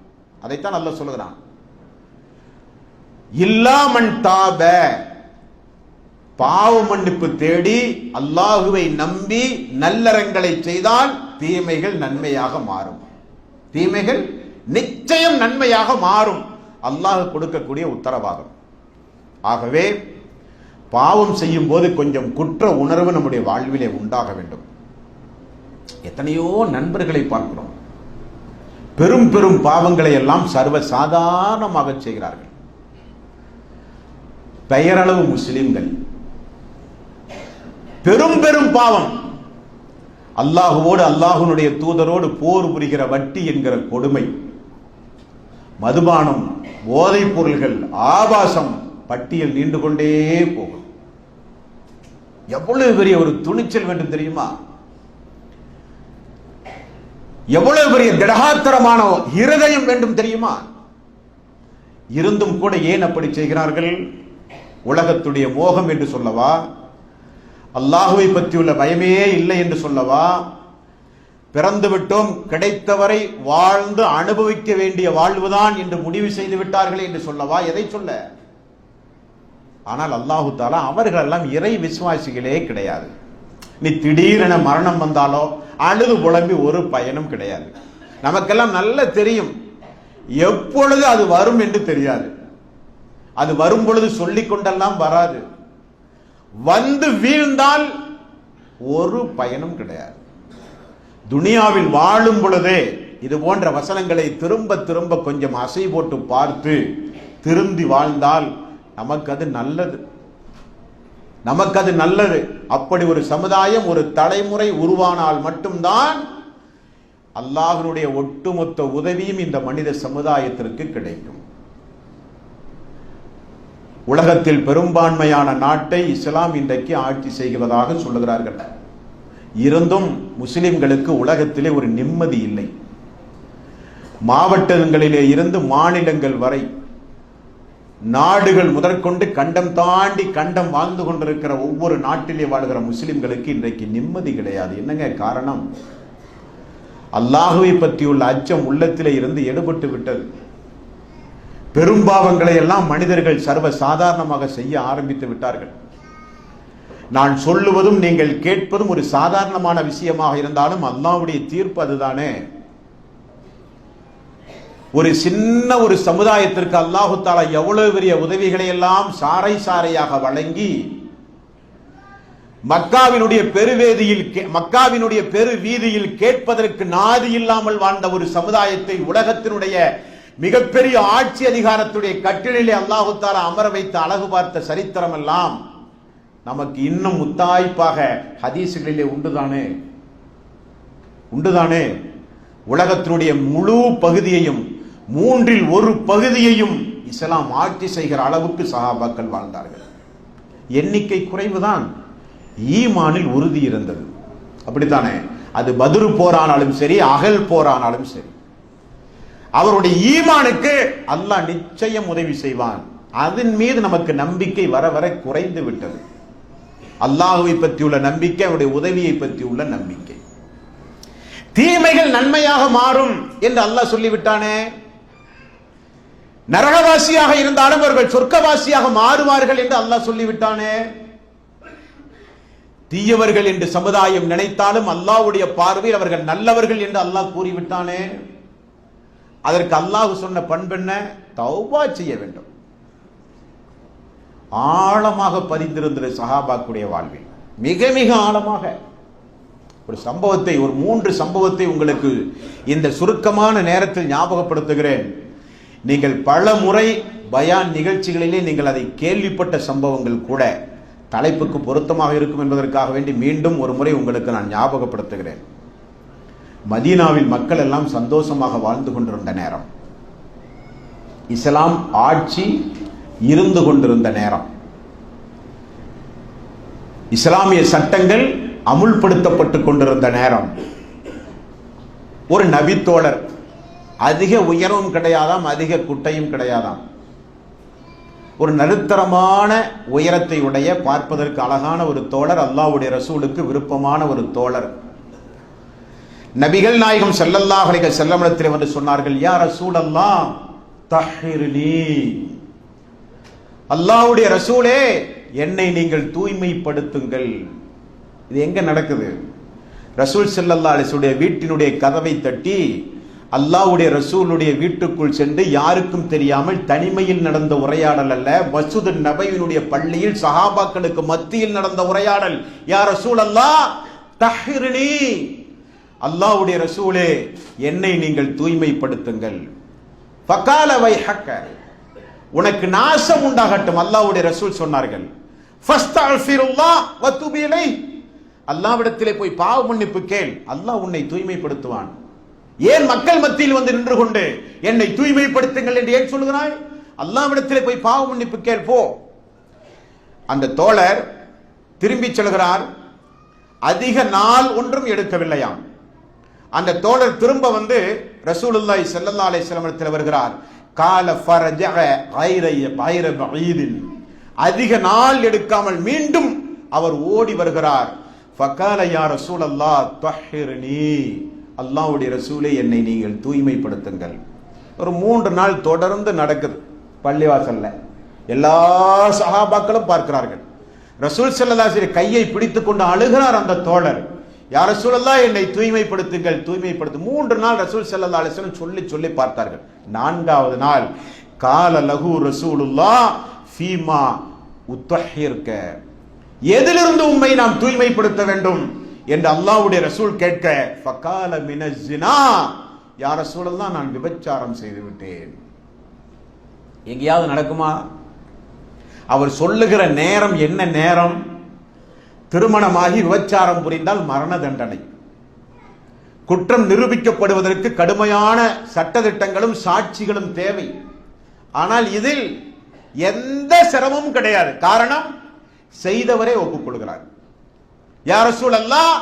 அதைத்தான் அல்லாஹ் சொல்லுகிறான், இல்லாமன் தாப, பாவ மன்னிப்பு தேடி அல்லாஹுவை நம்பி நல்லறங்களை செய்தால் தீமைகள் நன்மையாக மாறும். தீமைகள் நிச்சயம் நன்மையாக மாறும். அல்லாஹ் கொடுக்கக்கூடிய உத்தரவாதம். ஆகவே பாவம் செய்யும் போது கொஞ்சம் குற்ற உணர்வு நம்முடைய வாழ்விலே உண்டாக வேண்டும். எத்தனையோ நண்பர்களை பார்க்கிறோம், பெரும் பெரும் பாவங்களை எல்லாம் சர்வ சாதாரணமாக செய்கிறார்கள். பெயரளவு முஸ்லிம்கள் பெரும் பெரும் பாவம், அல்லாஹுவோடு அல்லாஹுனுடைய தூதரோடு போர் புரிகிற வட்டி என்கிற கொடுமை, மதுபானம், போதைப் பொருள்கள், ஆபாசம், பட்டியல் நீண்டு கொண்டே போகும். எவ்வளவு பெரிய ஒரு துணிச்சல் வேண்டும் தெரியுமா? எவ்வளவு பெரிய திடகாத்திரமான இருதயம் வேண்டும் தெரியுமா? இருந்தும் கூட ஏன் அப்படி செய்கிறார்கள்? உலகத்துடைய மோகம் என்று சொல்லவா? அல்லாஹுவை பற்றியுள்ள பயமே இல்லை என்று சொல்லவா? பிறந்து விட்டோம், கிடைத்தவரை வாழ்ந்து அனுபவிக்க வேண்டிய வாழ்வுதான் என்று முடிவு செய்து விட்டார்கள் என்று சொல்லவா? எதை சொல்ல? ஆனால் அல்லாஹு தாலா அவர்கள் எல்லாம் இறை விசுவாசிகளே கிடையாது. நீ திடீரென மரணம் வந்தாலோ அழுது புலம்பி ஒரு பயனும் கிடையாது. நமக்கெல்லாம் நல்ல தெரியும் எப்பொழுது அது வரும் என்று தெரியாது. அது வரும் பொழுது சொல்லிக் கொண்டெல்லாம் வராது. வந்து வீழ்ந்தால் ஒரு பயனும் கிடையாது. துனியாவில் வாழும் பொழுதே இது போன்ற வசனங்களை திரும்ப திரும்ப கொஞ்சம் அசை போட்டு பார்த்து திருந்தி வாழ்ந்தால் நமக்கு அது நல்லது. நமக்கு அது நல்லது. அப்படி ஒரு சமுதாயம், ஒரு தலைமுறை உருவானால் மட்டும்தான் அல்லாஹ்வுடைய ஒட்டுமொத்த உதவியும் இந்த மனித சமுதாயத்திற்கு கிடைக்கும். உலகத்தில் பெரும்பான்மையான நாட்டை இஸ்லாம் இன்றைக்கு ஆட்சி செய்கிறதாக சொல்லுகிறார்கள். இருந்தும் முஸ்லிம்களுக்கு உலகத்திலே ஒரு நிம்மதி இல்லை. மாவட்டங்களிலே இருந்து மாநிலங்கள் வரை, நாடுகள் முதற்கொண்டு கண்டம் தாண்டி கண்டம் வாழ்ந்து கொண்டிருக்கிற ஒவ்வொரு நாட்டிலே வாழ்கிற முஸ்லிம்களுக்கு இன்றைக்கு நிம்மதி கிடையாது. என்னங்க காரணம்? அல்லாஹுவை பற்றியுள்ள அச்சம் உள்ளத்திலே இருந்து எடுபட்டு விட்டது. பெரும்பாவங்களை எல்லாம் மனிதர்கள் சர்வ சாதாரணமாக செய்ய ஆரம்பித்து விட்டார்கள். நான் சொல்லுவதும் நீங்கள் கேட்பதும் ஒரு சாதாரணமான விஷயமாக இருந்தாலும் அல்லாஹ்வுடைய தீர்ப்பு அதுதானே. ஒரு சின்ன ஒரு சமுதாயத்திற்கு அல்லாஹு தஆலா எவ்வளவு பெரிய உதவிகளை எல்லாம் சாறை சாறையாக வழங்கி மக்காவினுடைய பெரு வீதியில் கேட்பதற்கு நாதி இல்லாமல் வாழ்ந்த ஒரு சமுதாயத்தை உலகத்தினுடைய மிகப்பெரிய ஆட்சி அதிகாரத்துடைய கட்டிலே அல்லாஹு தஆலா அமர வைத்து அழகு பார்த்த சரித்திரம் எல்லாம் நமக்கு இன்னும் முத்தாய்ப்பாக ஹதீசுகளிலே உண்டுதானே. உலகத்தினுடைய முழு பகுதியையும், மூன்றில் ஒரு பகுதியையும் இஸ்லாம் ஆட்சி செய்கிற அளவுக்கு சஹாபாக்கள் வாழ்ந்தார்கள். எண்ணிக்கை குறைவுதான், ஈமானில் உறுதி இருந்தது. அப்படித்தானே? அது பத்ரு போரானாலும் சரி, அகல் போரானாலும் சரி, அவருடைய ஈமானுக்கு அல்லாஹ் நிச்சயம் உதவி செய்வான். அதன் மீது நமக்கு நம்பிக்கை வர வர குறைந்து விட்டது. அல்லாஹுவை பற்றியுள்ள நம்பிக்கை, அவருடைய உதவியை பற்றியுள்ள நம்பிக்கை. தீமைகள் நன்மையாக மாறும் என்று அல்லாஹ் சொல்லிவிட்டானே. நரகவாசியாக இருந்தாலும் அவர்கள் சொர்க்கவாசியாக மாறுவார்கள் என்று அல்லாஹ் சொல்லிவிட்டானே. தீயவர்கள் என்று சமுதாயம் நினைத்தாலும் அல்லாஹ்வுடைய பார்வையில் அவர்கள் நல்லவர்கள் என்று அல்லாஹ் கூறிவிட்டானே. அதற்கு அல்லாஹ் சொன்ன பண்பென்ன? தௌபா செய்ய வேண்டும். ஆழமாக பதிந்திருந்த சஹாபாக்குடைய வாழ்வில் மிக மிக ஆழமாக ஒரு சம்பவத்தை, ஒரு 3 சம்பவத்தை உங்களுக்கு இந்த சுருக்கமான நேரத்தில் ஞாபகப்படுத்துகிறேன். நீங்கள் பல முறை பயான் நிகழ்ச்சிகளிலே நீங்கள் அதை கேள்விப்பட்ட சம்பவங்கள் கூட தலைப்புக்கு பொருத்தமாக இருக்கும் என்பதற்காக வேண்டி மீண்டும் ஒரு முறை உங்களுக்கு நான் ஞாபகப்படுத்துகிறேன். மதீனாவில் மக்கள் எல்லாம் சந்தோஷமாக வாழ்ந்து கொண்டிருந்த நேரம், இஸ்லாம் ஆட்சி இருந்து கொண்டிருந்த நேரம், இஸ்லாமிய சட்டங்கள் அமுல்படுத்தப்பட்டுக் கொண்டிருந்த நேரம், ஒரு நபித்தோழர், அதிக உயரமும் கிடையாதாம், அதிக குட்டையும் கிடையாதாம், ஒரு நடுத்தரமான உயரத்தை உடைய பார்ப்பதற்கு அழகான ஒரு தோழர், அல்லாஹ்வுடைய ரசூலுக்கு விருப்பமான ஒரு தோழர். நபிகள் நாயகம் ஸல்லல்லாஹு அலைஹி வஸல்லம் வந்து சொன்னார்கள், யா ரசூலல்லாஹ் தஹ்ஹிர்னி, அல்லாஹ்வுடைய ரசூலே என்னை நீங்கள் தூய்மைப்படுத்துங்கள். இது எங்க நடக்குது? ரசூல் ஸல்லல்லாஹு அலைஹி வஸல்லம் வீட்டினுடைய கதவை தட்டி அல்லாஹ்வுடைய ரசூலுடைய வீட்டுக்குள் சென்று யாருக்கும் தெரியாமல் தனிமையில் நடந்த உரையாடல் அல்ல, மஸ்ஜிது நபவியினுடைய பள்ளியில் சஹாபாக்களுக்கு மத்தியில் நடந்த உரையாடல். யா ரசூலல்லாஹ் தஹ்ஹிர்னி, அல்லாஹ்வுடைய ரசூலே என்னை நீங்கள் தூய்மைப்படுத்துங்கள். ஃபகால வைஹக்க, உனக்கு நாசம் உண்டாகட்டும். அல்லாஹ்வுடைய ரசூல் சொன்னார்கள், ஃபஸ்தக்ஃபிருல்லாஹ் வதுப் இலைஹ், அல்லாஹ்விடத்திலே போய் பாவ மன்னிப்பு கேள், அல்லாஹ் உன்னை தூய்மைப்படுத்துவான். ஏன் மக்கள் மத்தியில் வந்து நின்று கொண்டு என்னை தூய்மைப்படுத்துங்கள் என்று ஏன் சொல்லுகிறாய்? அல்லாஹ்விடத்திலே போய் பாவ மன்னிப்பு கேள் போ. அந்த தோழர் திரும்பி செல்கிறார். அதிக நாள் ஒன்றும் எடுக்கவில்லையாம். அந்த தோழர் திரும்ப வந்து ரசூலுல்லாஹி ஸல்லல்லாஹு அலைஹி வஸல்லம் இடத்தில் வருகிறார். கால ஃபரஜஅ கைர பஈதின், அதிக நாள் எடுக்காமல் மீண்டும் அவர் ஓடி வருகிறார். ஃபகால யா ரசூலல்லாஹ் தஹ்ஹிர்னி, அல்லாஹ்வுடைய ரசூலே என்னை நீங்கள் தூய்மைப்படுத்துங்கள். ஒரு 3 நாள் தொடர்ந்து நடக்குது பள்ளிவாசல்ல. எல்லா சஹாபாக்களும் பார்க்கிறார்கள். ரசூல் ஸல்லல்லாஹு அலைஹி வஸல்லம் கையை பிடித்துக் கொண்டு அழுகிறார் அந்த தோழர். யா ரசூலல்லாஹ் என்னை தூய்மைப்படுத்துங்கள், தூய்மைப்படுத்து. 3 நாள் ரசூல் ஸல்லல்லாஹு அலைஹி வஸல்லம் சொல்லி சொல்லி பார்த்தார்கள். 4வது நாள் கால லஹு ரசூலுல்லாஹ் ஃபீமா உத்தஹிர்க, எதிலிருந்து உம்மை நாம் தூய்மைப்படுத்த வேண்டும் என்று அல்லாஹ்வுடைய ரசூல் கேட்க, ஃபகால மினஸ் ஸினா, யா ரசூலல்லாஹ் நான் விபச்சாரம் செய்து விட்டேன். எங்கேயாவது நடக்குமா? அவர் சொல்லுகிற நேரம் என்ன நேரம்? திருமணமாகி விபச்சாரம் புரிந்தால் மரண தண்டனை. குற்றம் நிரூபிக்கப்படுவதற்கு கடுமையான சட்டதிட்டங்களும் சாட்சிகளும் தேவை. ஆனால் இதில் எந்த சிரமமும் கிடையாது. காரணம், செய்தவரே ஒப்புக்கொள்கிறார். யா ரசூலல்லாஹ்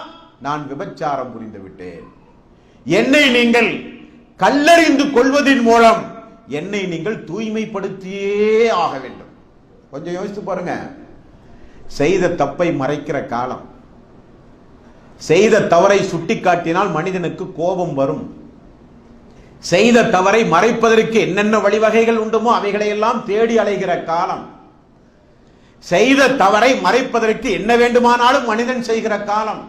நான் விபச்சாரம் புரிந்து விட்டேன், என்னை நீங்கள் கல்லறிந்து கொள்வதின் மூலம் என்னை நீங்கள் தூய்மைப்படுத்தியே ஆக வேண்டும். கொஞ்சம் யோசித்து பாருங்க. செய்த தப்பை மறைக்கிற காலம், செய்த தவறை சுட்டிக்காட்டினால் மனிதனுக்கு கோபம் வரும். செய்த தவறை மறைப்பதற்கு என்னென்ன வழிவகைகள் உண்டுமோ அவைகளையெல்லாம் தேடி அலைகிற காலம். செய்த தவறை மறைப்பதற்கு என்ன வேண்டுமானாலும் மனிதன் செய்கிற காலம்.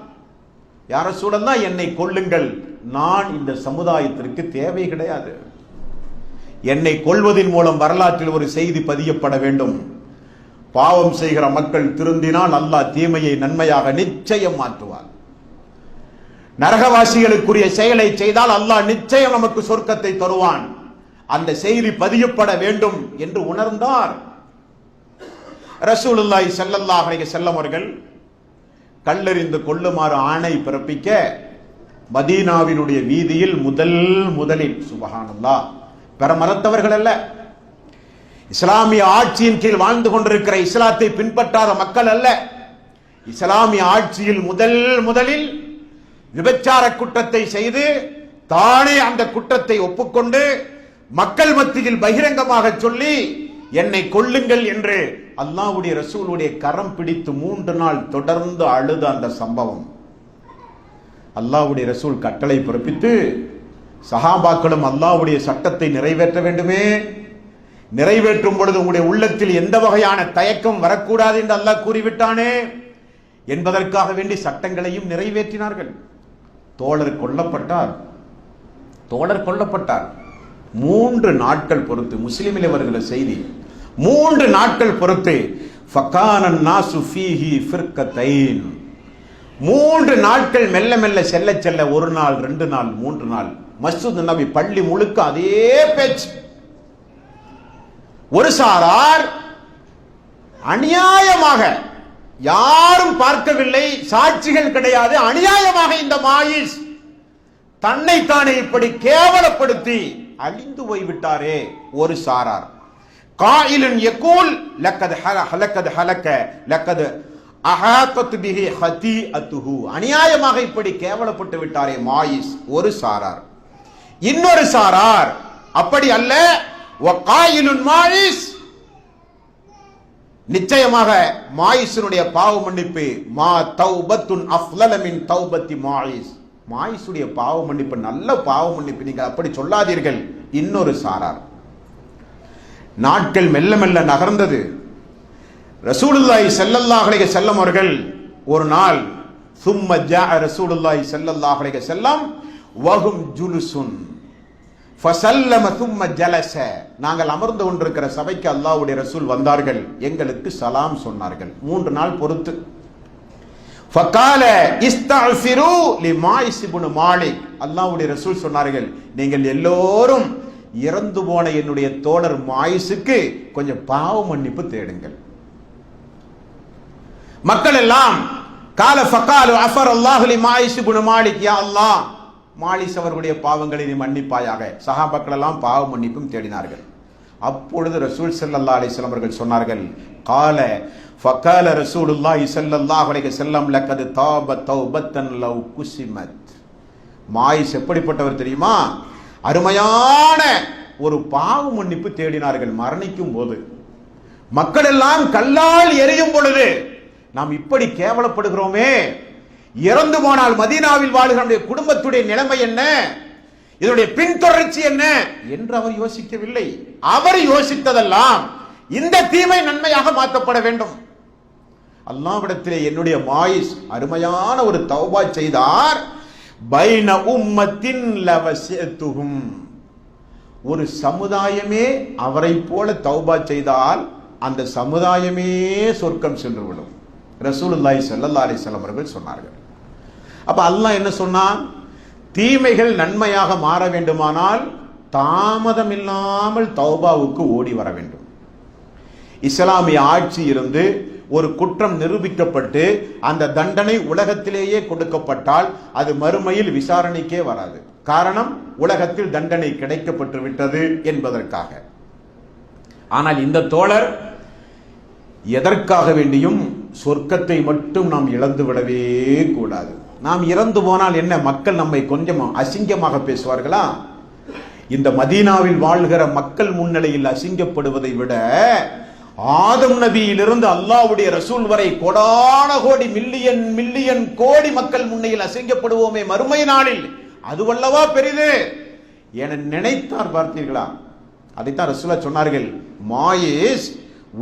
யா ரசூலல்லாஹ் என்னை கொல்லுங்கள், நான் இந்த சமுதாயத்திற்கு தேவை கிடையாது. என்னை கொல்வதின் மூலம் வரலாற்றில் ஒரு செய்தி பதியப்பட வேண்டும். பாவம் செய்கிற மக்கள் திருந்தினால் அல்லாஹ் தீமையை நன்மையாக நிச்சயம் மாற்றுவார். நரகவாசிகளுக்குரிய செயலை செய்தால் அல்லாஹ் நிச்சயம் நமக்கு சொர்க்கத்தை தருவான். அந்த செய்தி பதியப்பட வேண்டும் என்று உணர்ந்தார். ரசூலுல்லாஹி ஸல்லல்லாஹு அலைஹி வஸல்லம் அவர்கள் கல்லெறிந்து கொள்ளுமாறு ஆணை பிறப்பிக்க மதீனாவினுடைய வீதியில் முதலில் சுப்ஹானல்லாஹ், பெற மறுத்தவர்கள் அல்ல, இஸ்லாமிய ஆட்சியின் கீழ் வாழ்ந்து கொண்டிருக்கிற இஸ்லாத்தை பின்பற்றாத மக்கள் அல்ல, இஸ்லாமிய ஆட்சியில் முதலில் விபச்சார குற்றத்தை செய்து தானே அந்த குற்றத்தை ஒப்புக்கொண்டு மக்கள் மத்தியில் பகிரங்கமாக சொல்லி என்னை கொல்லுங்கள் என்று அல்லாஹ்வுடைய ரசூலுடைய கரம் பிடித்து 3 நாள் தொடர்ந்து அழுத அந்த சம்பவம். அல்லாஹ்வுடைய ரசூல் கட்டளை பிறப்பித்து சஹாபாக்களும் அல்லாஹ்வுடைய சட்டத்தை நிறைவேற்ற வேண்டுமே, நிறைவேற்றும் பொழுது உங்களுடைய உள்ளத்தில் எந்த வகையான தயக்கம் வரக்கூடாது என்று அல்லாஹ் கூறிவிட்டானே என்பதற்காக வேண்டி சட்டங்களையும் நிறைவேற்றினார்கள். தோழர் கொல்லப்பட்டார். 3 நாட்கள் பொறுத்து முஸ்லிமிலே வருகிற செய்தி, 3 நாட்கள் பொறுத்து ஃபகானன் நாசு ஃபீஹி ஃபிர்கத்தைன், 3 நாட்கள் மெல்ல மெல்ல செல்ல 1 நாள் 2 நாள் 3 நாள் மஸ்ஜித் நபி பள்ளி முழுக்க அதே பேச்சு. ஒரு சாரார் அநியாயமாக, யாரும் பார்க்கவில்லை, சாட்சிகள் கிடையாது, அநியாயமாக இந்த மாயிஸ் தன்னைத்தானே இப்படி கேவலப்படுத்தி அழிந்து போய்விட்டாரே ஒரு சாரார். காயிலுன் யகூல் லக்கத் ஹலக லக்கத் அஹாதத் பிஹி ஹதீஅத்துஹு, அநியாயமாக இப்படி கேவலப்பட்டு விட்டாரே மாயிஸ் ஒரு சாரார். இன்னொரு சாரார் அப்படி அல்ல, வகாயிலுன் மாயிஸ், நிச்சயமாக மாயிஸுடைய பாவ மன்னிப்பு மா தௌபத்துன் அஃலல மின் தௌபத்தி மாயிஸ், மாயிஸுடைய பாவ மன்னிப்பு நல்ல பாவ மன்னிப்பு, நீங்கள் அப்படி சொல்லாதீர்கள். இன்னொரு சாரார். நாட்கள் மெல்ல மெல்ல நகர்ந்தது. ரசூலுல்லாஹி ஸல்லல்லாஹு அலைஹி வஸல்லம் அவர்கள் ஒரு நாள் ثم جاء رسول الله صلى الله عليه وسلم وهم جلوس فسلم ثم جلس. நாங்கள் அமர்ந்து கொண்டிருக்கிற சபைக்கு அல்லாஹ்வுடைய ரசூல் வந்தார்கள், எங்களுக்கு சலாம் சொன்னார்கள். 3 நாள் பொறுத்து. ஃபகால இஸ்தக்ஃபிரு லிமாயிஸ் இப்னு மாலிக். அல்லாஹ்வுடைய ரசூல் சொன்னார்கள், நீங்கள் எல்லோரும் இறந்து போன என்னுடைய தோழர் மாயிஸுக்கு கொஞ்சம் பாவ மன்னிப்பு தேடுங்கள். மக்கள் எல்லாம் கால ஃபகாலு அஃபர் அல்லாஹு லிமாயிஸ் இப்னு மாலிக், யா அல்லாஹ் மாலிஸ் அவர்களுடைய பாவங்களை நீ மன்னிப்பாயாக. சஹாபாக்கள் எல்லாம் பாவ மன்னிப்பும் தேடினார்கள். அப்பொழுது ரசூல் ஸல்லல்லாஹு அலைஹி வஸல்லம் அவர்கள் சொன்னார்கள், கால ஃபகால ரசூலுல்லாஹி ஸல்லல்லாஹு அலைஹி வஸல்லம் லக்கத் தாப தௌபத்தன் லவ் குஸிமத். மாயிஸ் எப்படிப்பட்டவர் தெரியுமா? அருமையான ஒரு பாவ மன்னிப்பு தேடினார்கள் மரணிக்கும் போது. மக்கள் எல்லாம் கல்லால் எரியும் பொழுது நாம் இப்படி கேவலப்படுகிறோமே, இறந்து போனால் மதீனாவில் வாழ்கிற குடும்பத்துடைய நிலைமை என்ன, இதனுடைய பின்தொடர்ச்சி என்ன என்று அவர் யோசிக்கவில்லை. அவர் யோசித்ததெல்லாம் இந்த தீமை நன்மையாக மாற்றப்பட வேண்டும். அல்லாஹ்விடத்திலே என்னுடைய மாயிஸ் அருமையான ஒரு தௌபா செய்தார். பைன உம்மத்தின் லவஸதுஹும், ஒரு சமுதாயமே அவரை போல தௌபா செய்தால் அந்த சமுதாயமே சொர்க்கம் சென்றுவிடும். ரசூலுல்லாஹி ஸல்லல்லாஹு அலைஹி வஸல்லம் அவர்கள் சொன்னார்கள். அப்ப அல்லாஹ் என்ன சொன்னான்? தீமைகள் நன்மையாக மாற வேண்டுமானால் தாமதம் இல்லாமல் தௌபாவுக்கு ஓடி வர வேண்டும். இஸ்லாமிய ஆட்சி இருந்து ஒரு குற்றம் நிரூபிக்கப்பட்டு அந்த தண்டனை உலகத்திலேயே கொடுக்கப்பட்டால் அது மறுமையில் விசாரணைக்கே வராது. காரணம், உலகத்தில் தண்டனை கிடைக்கப்பட்டு விட்டது என்பதற்காக. ஆனால் இந்த தோழர் எதற்காக வேண்டியும் சொர்க்கத்தை மட்டும் நாம் இழந்து விடவே கூடாது. நாம் இறந்து போனால் என்ன, மக்கள் நம்மை கொஞ்சம் அசிங்கமாக பேசுவார்களா? இந்த மதீனாவில் வாழ்கிற மக்கள் முன்னிலையில் அசிங்கப்படுவதை விட ஆதம் நபியிலிருந்து அல்லாஹ்வுடைய ரசூல் வரை கோடான கோடி மில்லியன் மில்லியன் கோடி மக்கள் முன்னையில் அசிங்கப்படுவோமே மறுமை நாளில், அதுவல்லவா பெரிது என நினைத்தார். பார்த்தீர்களா? அதைத்தான் ரசூலுல்லாஹ் சொன்னார்கள், மாயிஸ்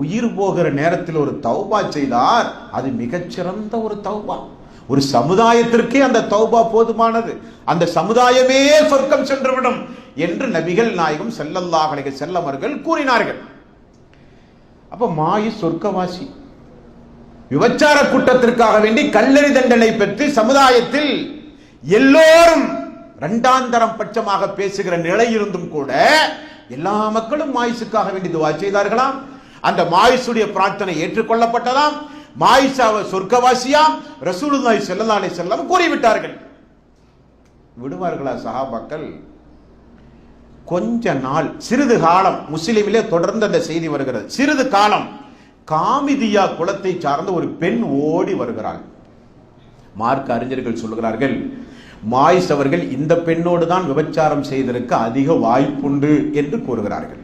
உயிர் போகிற நேரத்தில் ஒரு தௌபா செய்தார், அது மிகச்சிறந்த ஒரு தௌபா. ஒரு சமுதாயத்திற்கே அந்த தௌபா போதுமானது, அந்த சமுதாயமே சொர்க்கம் சென்றுவிடும் என்று நபிகள் நாயகம் ஸல்லல்லாஹு அலைஹி வஸல்லம் அவர்கள் கூறினார்கள். அப்ப மாயிஸ் சொர்க்கவாசி. விபச்சார குற்றத்திற்காக வேண்டி கல்லெறி தண்டனை பெற்று சமுதாயத்தில் எல்லோரும் இரண்டாந்தரம் பட்சமாக பேசுகிற நிலை இருந்தும் கூட எல்லா மக்களும் மாயிஸுக்காக வேண்டி துஆ செய்தார்களாம். அந்த மாயிஸுடைய பிரார்த்தனை ஏற்றுக்கொள்ளப்பட்டதாம். மாயிஸாவ சொர்க்கவாசியாம் ரசூலுல்லாஹி ஸல்லல்லாஹு அலைஹி வஸல்லம் கூறிவிட்டார்கள். விடுவார்களா சஹாபாக்கள்? கொஞ்ச நாள், சிறிது காலம், முஸ்லிமிலே தொடர்ந்து அந்த செய்தி வருகிறது. சிறிது காலம் காமிதியா குலத்தை சார்ந்த ஒரு பெண் ஓடி வருகிறாள். மார்க்க அறிஞர்கள் சொல்லுகிறார்கள், மாயிஸ் அவர்கள் இந்த பெண்ணோடு தான் விபச்சாரம் செய்திருக்க அதிக வாய்ப்புண்டு என்று கூறுகிறார்கள்.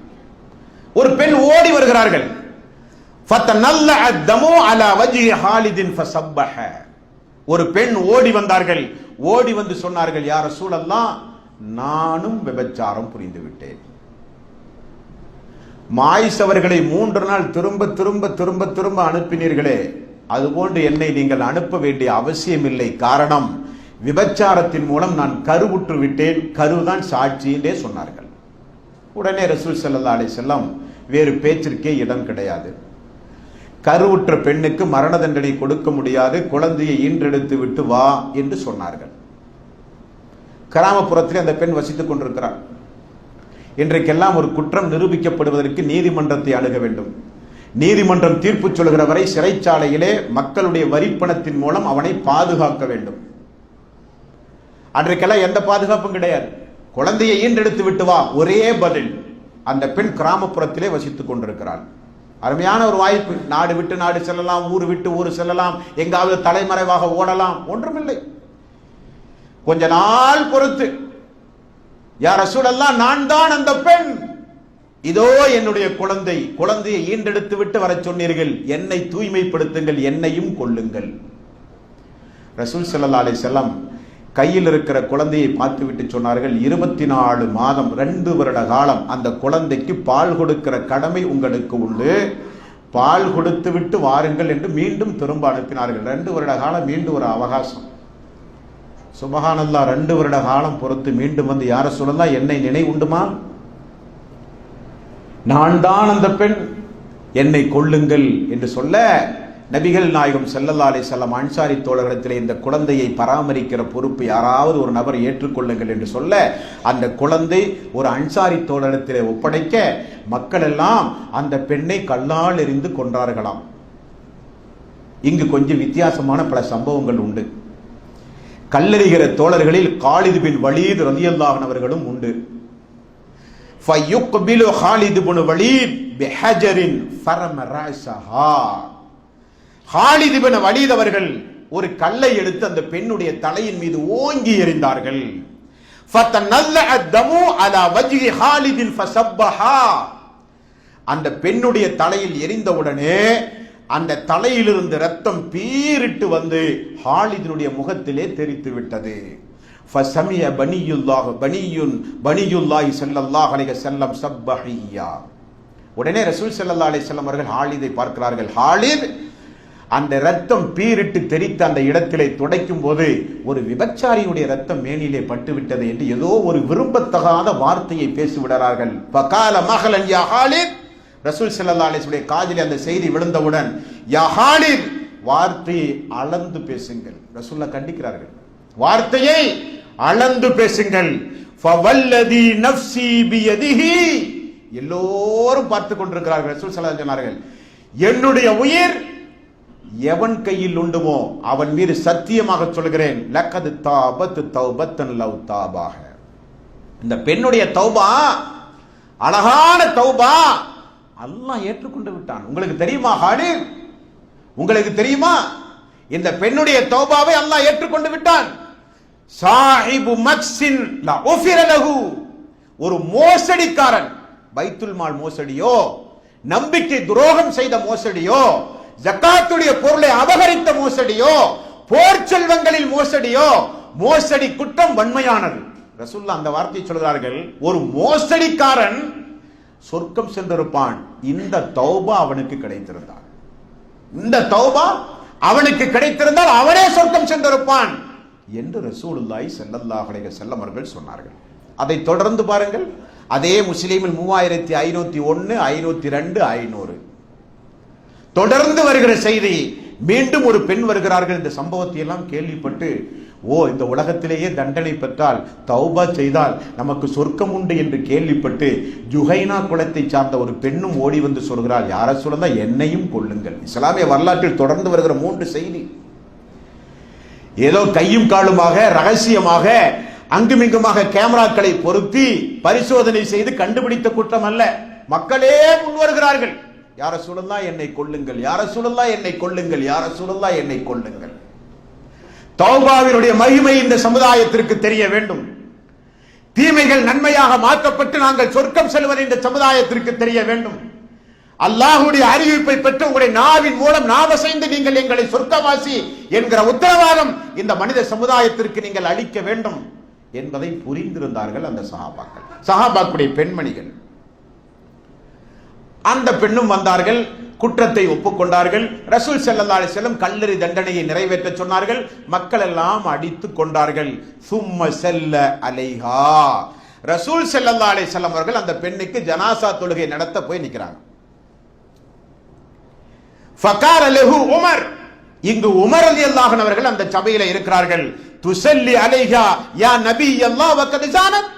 ஒரு பெண் ஓடி வருகிறார்கள். ஒரு பெண் ஓடி வந்தார்கள். ஓடி வந்து சொன்னார்கள், யா ரசூலல்லாஹ், நானும் விபச்சாரம் புரிந்து விட்டேன். மாயிஸ் அவர்களை 3 நாள் திரும்ப திரும்ப திரும்ப திரும்ப அனுப்பினீர்களே, அதுபோன்று என்னை நீங்கள் அனுப்ப வேண்டிய அவசியம் இல்லை. காரணம், விபச்சாரத்தின் மூலம் நான் கருவுற்று விட்டேன், கருதான் சாட்சி என்றே சொன்னார்கள். உடனே ரசூல் ஸல்லல்லாஹு அலைஹி வஸல்லம் வேறு பேச்சிற்கே இடம் கிடையாது. கருவுற்ற பெண்ணுக்கு மரண தண்டனை கொடுக்க முடியாது, குழந்தையை ஈன்றெடுத்து விட்டு வா என்று சொன்னார்கள். கிராமப்புறத்தில் அந்த பெண் வசித்துக் கொண்டிருக்கிறார். இன்றைக்கெல்லாம் ஒரு குற்றம் நிரூபிக்கப்படுவதற்கு நீதிமன்றத்தை அணுக வேண்டும். நீதிமன்றம் தீர்ப்பு சொல்கிற வரை சிறைச்சாலையிலே மக்களுடைய வரிப்பணத்தின் மூலம் அவனை பாதுகாக்க வேண்டும். அன்றைக்கெல்லாம் எந்த பாதுகாப்பும் கிடையாது. குழந்தையை ஈன்றெடுத்து விட்டு வா, ஒரே பதில். அந்த பெண் கிராமப்புறத்திலே வசித்துக் கொண்டிருக்கிறாள். அருமையான ஒரு வாய்ப்பு. நாடு விட்டு நாடு செல்லலாம், ஊர் விட்டு ஊர் செல்லலாம், எங்காவது தலைமறைவாக ஓடலாம், ஒன்றுமில்லை. கொஞ்ச நாள் பொறுத்து, யா ரசூலல்லாஹ், நான் தான் அந்த பெண், இதோ என்னுடைய குழந்தையை ஈண்டெடுத்து விட்டு வர சொன்னீர்கள், என்னை தூய்மைப்படுத்துங்கள், என்னையும் கொள்ளுங்கள். ரசூல் ஸல்லல்லாஹு அலைஹி வஸல்லம் கையில் இருக்கிற குழந்தையை பார்த்துவிட்டு சொன்னார்கள், 24 மாதம் 2 வருட காலம் அந்த குழந்தைக்கு பால் கொடுக்கிற கடமை உங்களுக்கு உண்டு. பால் கொடுத்து விட்டு வாருங்கள் என்று மீண்டும் திரும்ப அனுப்பினார்கள். 2 வருட காலம் மீண்டும் ஒரு அவகாசம். சுபஹானல்லாஹ், 2 வருட காலம் பொறுத்து மீண்டும் வந்து, யார சொல்லலாம், என்னை நினைவுண்டுமா, நான் தான் அந்த பெண், என்னை கொள்ளுங்கள் என்று சொல்ல, நபிகள் நாயகம் ஸல்லல்லாஹு அலைஹி வஸல்லம் அன்சாரி தோழர்களிடத்தில் இந்த குழந்தையை பராமரிக்கிற பொறுப்பு யாராவது ஒரு நபர் ஏற்றுக்கொள்ளுங்கள் என்று சொல்ல, அந்த குழந்தை ஒரு அன்சாரி தோழரிடத்தில் ஒப்படைக்க, மக்கள் எல்லாம் அந்த பெண்ணை கல்லால் எறிந்து கொன்றார்களாம். இங்கு கொஞ்சம் வித்தியாசமான பல சம்பவங்கள் உண்டு. கல்லெறிகிற தோழர்களில் காலித் பின் வலீத் ரலியல்லாஹு அன்ஹு அவர்களும் உண்டு. ஃபயுக்பிலு காலித் பின் வலீத் பிஹஜரின் ஃபரம ரஸஹா. காலித் பின் வலீத் அவர்கள் ஒரு கல்லை எடுத்து அந்த பெண்ணுடைய தலையின் மீது ஓங்கி எறிந்தார்கள். ஃபதனல்ல அத்தமு அலா வஜ்ஹி காலிதின் ஃபஸப்பஹா. அந்த பெண்ணுடைய தலையில் எரிந்தவுடனே அந்த தலையிலிருந்து ரத்தம் பீரிட்டு வந்து ஹாலிதினுடைய முகத்திலே தெரித்து விட்டது. ஃபஸமிய பனியுல்லாஹி ஸல்லல்லாஹு அலைஹி வஸல்லம் சப்பஹியா. உடனே ரசூல் ஸல்லல்லாஹு அலைஹி வஸல்லம் அவர்கள் ஹாலிதை பார்க்கிறார்கள். ஹாலித் அந்த ரத்தம் பீரிட்டு தெரித்த அந்த இடத்திலே துடைக்கும் போது ஒரு விபச்சாரியுடைய ரத்தம் மேனிலே பட்டுவிட்டது என்று ஏதோ ஒரு விரும்பத்தகாத வார்த்தையை பேசிவிடுறார்கள். ஃபகால மஹலன் யா ஹாலித். ரசூல் ஸல்லல்லாஹு அலைஹி வஸல்லம் காதிலே அந்த செய்தி விழுந்தவுடன், யா ஹாலித், வார்த்தையை அளந்து பேசுங்கள். ரசூலுல்லாஹ் கண்டிக்கிறார்கள், வார்த்தையை அளந்து பேசுங்கள். ஃபவல்லதி நஃப்ஸி பியதிஹி. எல்லோரும் பார்த்து கொண்டிருக்கிறார்கள். ரசூல் ஸல்லல்லாஹு அலைஹி வஸல்லம் சொன்னார்கள், என்னுடைய உயிர் எவன் கையில் உண்டுமோ அவன் மீது சத்தியமாக சொல்கிறேன், லக்கத் தாபத் தௌபத்தன் லவ் தாபாக. இந்த பெண்ணுடைய தௌபா அழகான தௌபா, அல்லாஹ் ஏற்றுக்கொண்டு விட்டான். உங்களுக்கு தெரியுமா ஹாலித்? உங்களுக்கு தெரியுமா? இந்த பெண்ணுடைய தௌபாவை அல்லாஹ் ஏற்றுக்கொண்டு விட்டான். சாஹிபு மக்ஸின் லா உஃபிர லஹு. ஒரு மோசடிக்காரன், பைத்துல் மால் மோசடியோ, நம்பிக்கை துரோகம் செய்த மோசடியோ, ஜகாத்துடைய பொருளை அபகரித்த மோசடியோ, போர் செல்வங்களில் மோசடியோ, மோசடி குற்றம் வன்மையானது. ரசூலுல்லாஹ் அந்த வார்த்தையை சொல்கிறார்கள், ஒரு மோசடிக்காரன் சொர்க்கம் சென்றிருப்பான், இந்த தௌபா அவனுக்கு கிடைத்திருந்தால், இந்த தௌபா அவனுக்கு கிடைத்திருந்தால் அவனே சொர்க்கம் சென்றிருப்பான் என்று ரசூலுல்லாஹி ஸல்லல்லாஹு அலைஹி வஸல்லம் அவர்கள் சொன்னார்கள். அதை தொடர்ந்து பாருங்கள், அதே முஸ்லிமில் 3501, 502, 500 தொடர்ந்து வருகிற செய்தி. மீண்டும் ஒரு பெண் வருகிறார்கள். இந்த சம்பவத்தை எல்லாம் கேள்விப்பட்டு, ஓ, இந்த உலகத்திலேயே தண்டனை பெற்றால், தௌபா செய்தால் நமக்கு சொர்க்கம் உண்டு என்று கேள்விப்பட்டு ஜுஹைனா குலத்தை சார்ந்த ஒரு பெண்ணும் ஓடி வந்து சொல்கிறாள், யார சொல்லுங்க, என்னையும் கொள்ளுங்கள். இஸ்லாமிய வரலாற்றில் தொடர்ந்து வருகிற 3 செய்தி. ஏதோ கையும் காலுமாக ரகசியமாக அங்குமிங்குமாக கேமராக்களை பொருத்தி பரிசோதனை செய்து கண்டுபிடித்த குற்றம் அல்ல. மக்களே முன் வருகிறார்கள், யார சொல்லலாம் என்னை கொள்ளுங்கள், யார சொல்லலாம் என்னை கொள்ளுங்கள், யார சொல்லலாம் என்னை கொள்ளுங்கள். தௌபாவினுடைய மகிமை இந்த சமுதாயத்திற்கு தெரிய வேண்டும். தீமைகள் நன்மையாக மாற்றப்பட்டு நாங்கள் சொர்க்கம் செல்வது இந்த சமுதாயத்திற்கு தெரிய வேண்டும். அல்லாஹ்வுடைய அறிவிப்பை பெற்று உங்களுடைய நாவின் மூலம் நாவசைந்து நீங்கள் எங்களை சொர்க்கவாசி என்கிற உத்தரவாதம் இந்த மனித சமுதாயத்திற்கு நீங்கள் அளிக்க வேண்டும் என்பதை புரிந்திருந்தார்கள் அந்த சஹாபாக்களுடைய பெண்மணிகள். அந்த பெண்ணும் வந்தார்கள், குற்றத்தை ஒப்புக்கொண்டார்கள். ரசூல் ஸல்லல்லாஹு அலைஹி வஸல்லம் கல்லெறி தண்டனையை நிறைவேற்ற சொன்னார்கள். மக்கள் எல்லாம் அடித்து கொண்டார்கள். சும்ம ஸல்ல அலைஹா. ரசூல் ஸல்லல்லாஹு அலைஹி வஸல்லம் அவர்கள் அந்த பெண்ணுக்கு ஜனாசா தொழுகை நடத்த போய் நிற்கிறாங்க. ஃபகார லஹு உமர். இங்கு உமர் ரலியல்லாஹு அன்ஹு அவர்கள் அந்த சபையில இருக்கிறார்கள். துஸல்லி அலைஹா யா நபி அல்லாஹ் வகத் ஜானத்.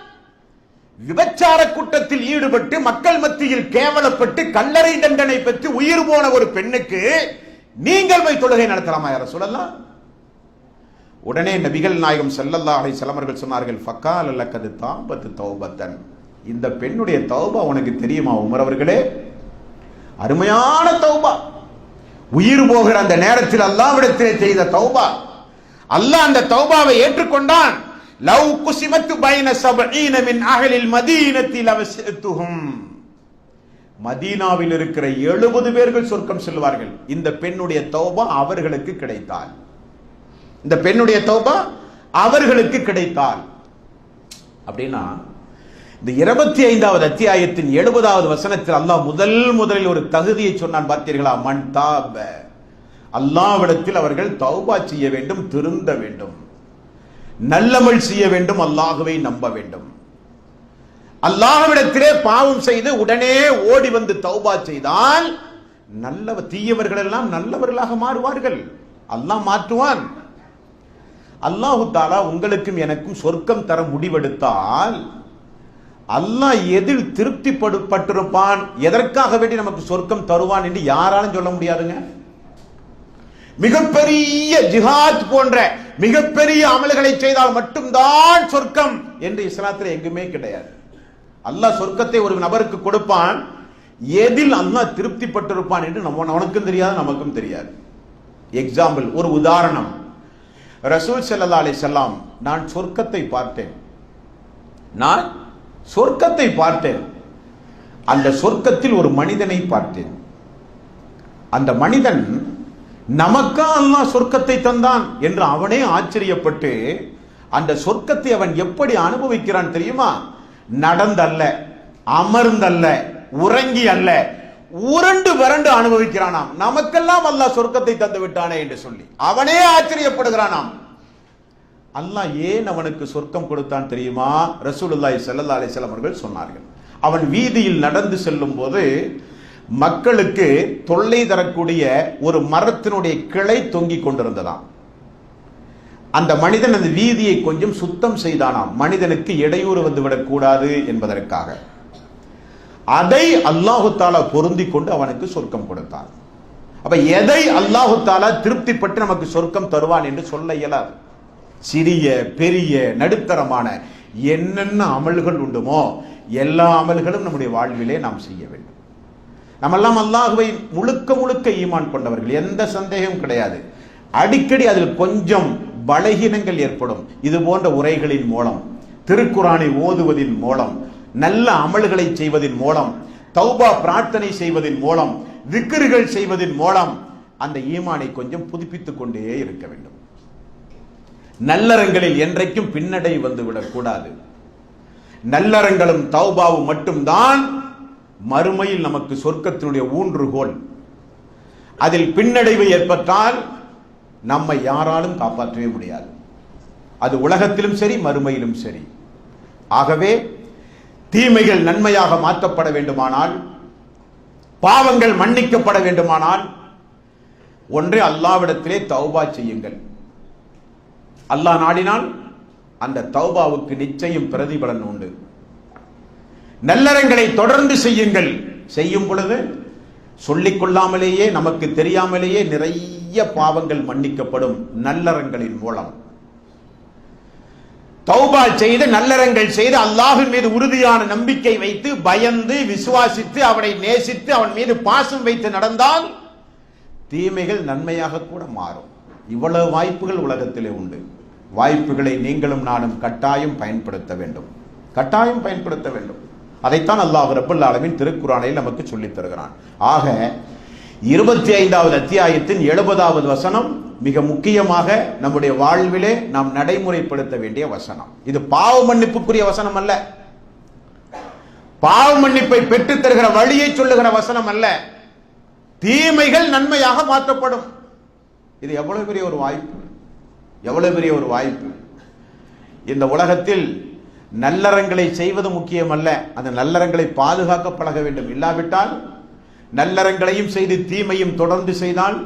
விபச்சார குற்றத்தில் ஈடுபட்டு மக்கள் மத்தியில் கேவலப்பட்டு கல்லறை தண்டனை பெற்று உயிர் போன ஒரு பெண்ணுக்கு நீங்கள் போய் தொழுகை நடத்தலாமா யார சொல்லலாம்? உடனே நபிகள் நாயகம் ஸல்லல்லாஹு அலைஹி வஸல்லம் அவர்கள் சொன்னார்கள், ஃபகால லக்கத் தாபத் தௌபத்தன். இந்த பெண்ணுடைய தௌபா உனக்கு தெரியுமா உமர் அவர்களே? அருமையான தௌபா. உயிர் போகிற அந்த நேரத்தில் அல்லாஹ்விடத்திலே செய்த தௌபா. அல்லாஹ் அந்த தௌபாவை ஏற்றுக்கொண்டான். லவ் குஸிமத் பைன 70 மின் அஹ்லில் மதீனத்தி லவஸத்துஹும். மதீனாவில் இருக்கிற 70 பேர்கள் சொர்க்கம் செல்வார்கள். இந்த பெண்ணுடைய தௌபா அவர்களுக்கு கிடைத்தால், இந்த பெண்ணுடைய தௌபா அவர்களுக்கு கிடைத்தால். அப்படின்னா இந்த 25வது அத்தியாயத்தின் 70வது வசனத்தில் அல்லாஹ் முதலில் ஒரு தகுதியை சொன்னான், பார்த்தீர்களா? மன் தாப, அல்லாஹ்விடத்தில் அவர்கள் தௌபா செய்ய வேண்டும், திருந்த வேண்டும், நல்லமல் செய்ய வேண்டும், அல்லாஹ்வை நம்ப வேண்டும். அல்லாஹ்விடத்திலே பாவம் செய்து உடனே ஓடி வந்து தௌபா செய்தால் தீயவர்கள் எல்லாம் நல்லவர்களாக மாறுவார்கள். அல்லாஹ் மாற்றுவான். அல்லாஹு தாலா உங்களுக்கும் எனக்கும் சொர்க்கம் தர முடிவெடுத்தால் அல்லாஹ் எதில் திருப்திப்பட்டிருப்பான், எதற்காக வேண்டி நமக்கு சொர்க்கம் தருவான் என்று யாராலும் சொல்ல முடியாதுங்க. மிகப்பெரிய ஜிஹாத் போன்ற மிகப்பெரிய அமல்களை செய்தால் மட்டும்தான் சொர்க்கம் என்று இஸ்லாத்தில் எங்குமே கிடையாது. அல்லாஹ் சொர்க்கத்தை ஒரு நபருக்கு கொடுப்பான், எதில் அல்லாஹ் திருப்திப்பட்டிருப்பான் என்று உனக்கும் தெரியாது, நமக்கும் தெரியாது. எக்ஸாம்பிள், ஒரு உதாரணம். ரசூல் ஸல்லல்லாஹு அலைஹி வஸல்லம், நான் சொர்க்கத்தை பார்த்தேன், அந்த சொர்க்கத்தில் ஒரு மனிதனை பார்த்தேன். அந்த மனிதன் நமக்கா அல்லாஹ் சொர்க்கத்தை தந்தான் என்று அவனே ஆச்சரியப்பட்டு, அந்த சொர்க்கத்தை அவன் எப்படி அனுபவிக்கிறான் தெரியுமா? நடந்தல்ல, அமர்ந்தல்ல, உறங்கி அல்ல, உருண்டு விரண்டு அனுபவிக்கிறானாம். நமக்கெல்லாம் அல்லாஹ் சொர்க்கத்தை தந்து விட்டானே என்று சொல்லி அவனே ஆச்சரியப்படுகிறானாம். அல்லாஹ் ஏன் அவனுக்கு சொர்க்கம் கொடுத்தான் தெரியுமா? ரசூலுல்லாஹி ஸல்லல்லாஹு அலைஹி வஸல்லம் அவர்கள் சொன்னார்கள், அவன் வீதியில் நடந்து செல்லும் போது மக்களுக்கு தொல்லை தரக்கூடிய ஒரு மரத்தினுடைய கிளை தொங்கிக் கொண்டிருந்ததாம். அந்த மனிதன் அந்த வீதியை கொஞ்சம் சுத்தம் செய்தானாம், மனிதனுக்கு இடையூறு வந்துவிடக் கூடாது என்பதற்காக. அதை அல்லாஹு தாலா பொருந்தி கொண்டு அவனுக்கு சொர்க்கம் கொடுத்தான். அப்ப எதை அல்லாஹு தாலா திருப்திப்பட்டு நமக்கு சொர்க்கம் தருவான் என்று சொல்ல இயலாது. சிறிய பெரிய நடுத்தரமான என்னென்ன அமல்கள் உண்டுமோ எல்லா அமல்களும் நம்முடைய வாழ்விலே நாம் செய்ய வேண்டும். நம்மெல்லாம் அல்லாஹுவை முழுக்க ஈமான் கொண்டவர்கள், எந்த சந்தேகம் கிடையாது. அடிக்கடி அதில் கொஞ்சம் பலகீனங்கள் ஏற்படும். இது போன்ற உரைகளின் மூலம், திருக்குரானை ஓதுவதின் மூலம், நல்ல அமல்களை செய்வதின் மூலம், தௌபா பிரார்த்தனை செய்வதின் மூலம், திக்ருகள் செய்வதின் மூலம் அந்த ஈமானை கொஞ்சம் புதுப்பித்துக் கொண்டே இருக்க வேண்டும். நல்லறங்களில் என்றைக்கும் பின்னடை வந்துவிடக் கூடாது. நல்லறங்களும் தௌபாவும் மட்டும்தான் மறுமையில் நமக்கு சொர்க்கத்தினுடைய ஊன்றுகோல். அதில் பின்னடைவு ஏற்பட்டால் நம்மை யாராலும் காப்பாற்றவே முடியாது. அது உலகத்திலும் சரி, மறுமையிலும் சரி. ஆகவே தீமைகள் நன்மையாக மாற்றப்பட வேண்டுமானால், பாவங்கள் மன்னிக்கப்பட வேண்டுமானால், ஒன்றே அல்லாஹ்விடத்திலே தௌபா செய்யுங்கள். அல்லாஹ் நாடினால் அந்த தௌபாவுக்கு நிச்சயம் பிரதிபலன் உண்டு. நல்லறங்களை தொடர்ந்து செய்யுங்கள். செய்யும் பொழுது சொல்லிக் கொள்ளாமலேயே, நமக்கு தெரியாமலேயே நிறைய பாவங்கள் மன்னிக்கப்படும் நல்லறங்களின் மூலம். தௌபா செய்து நல்லறங்கள் செய்து அல்லாஹ்வின் மீது உறுதியான நம்பிக்கை வைத்து, பயந்து, விசுவாசித்து, அவனை நேசித்து, அவன் மீது பாசம் வைத்து நடந்தால் தீமைகள் நன்மையாக கூட மாறும். இவ்வளவு வாய்ப்புகள் உலகத்திலே உண்டு. வாய்ப்புகளை நீங்களும் நானும் கட்டாயம் பயன்படுத்த வேண்டும். அதைத்தான் அல்லாஹ் ரப்பல் ஆலமீன் திருக்குர்ஆனில் நமக்கு சொல்லித் தருகிறான். ஆக 25வது அத்தியாயத்தின் 70வது வசனம் மிக முக்கியமாக நம்முடைய வாழ்விலே நாம் நடைமுறைப்படுத்த வேண்டிய வசனம். இது பாவ மன்னிப்புக்குரிய வசனம் அல்ல, பாவ மன்னிப்பை பெற்றுத் தருகிற வழியை சொல்லுகிற வசனம் அல்ல. தீமைகள் நன்மையாக மாற்றப்படும். இது எவ்வளவு பெரிய ஒரு வாய்ப்பு! இந்த உலகத்தில் நல்லறங்களை செய்வது முக்கியம் அல்ல, அந்த நல்லறங்களை பாதுகாக்க பழக வேண்டும். இல்லாவிட்டால் நல்லறங்களையும் செய்து தீமையும் தொடர்ந்து செய்தால்,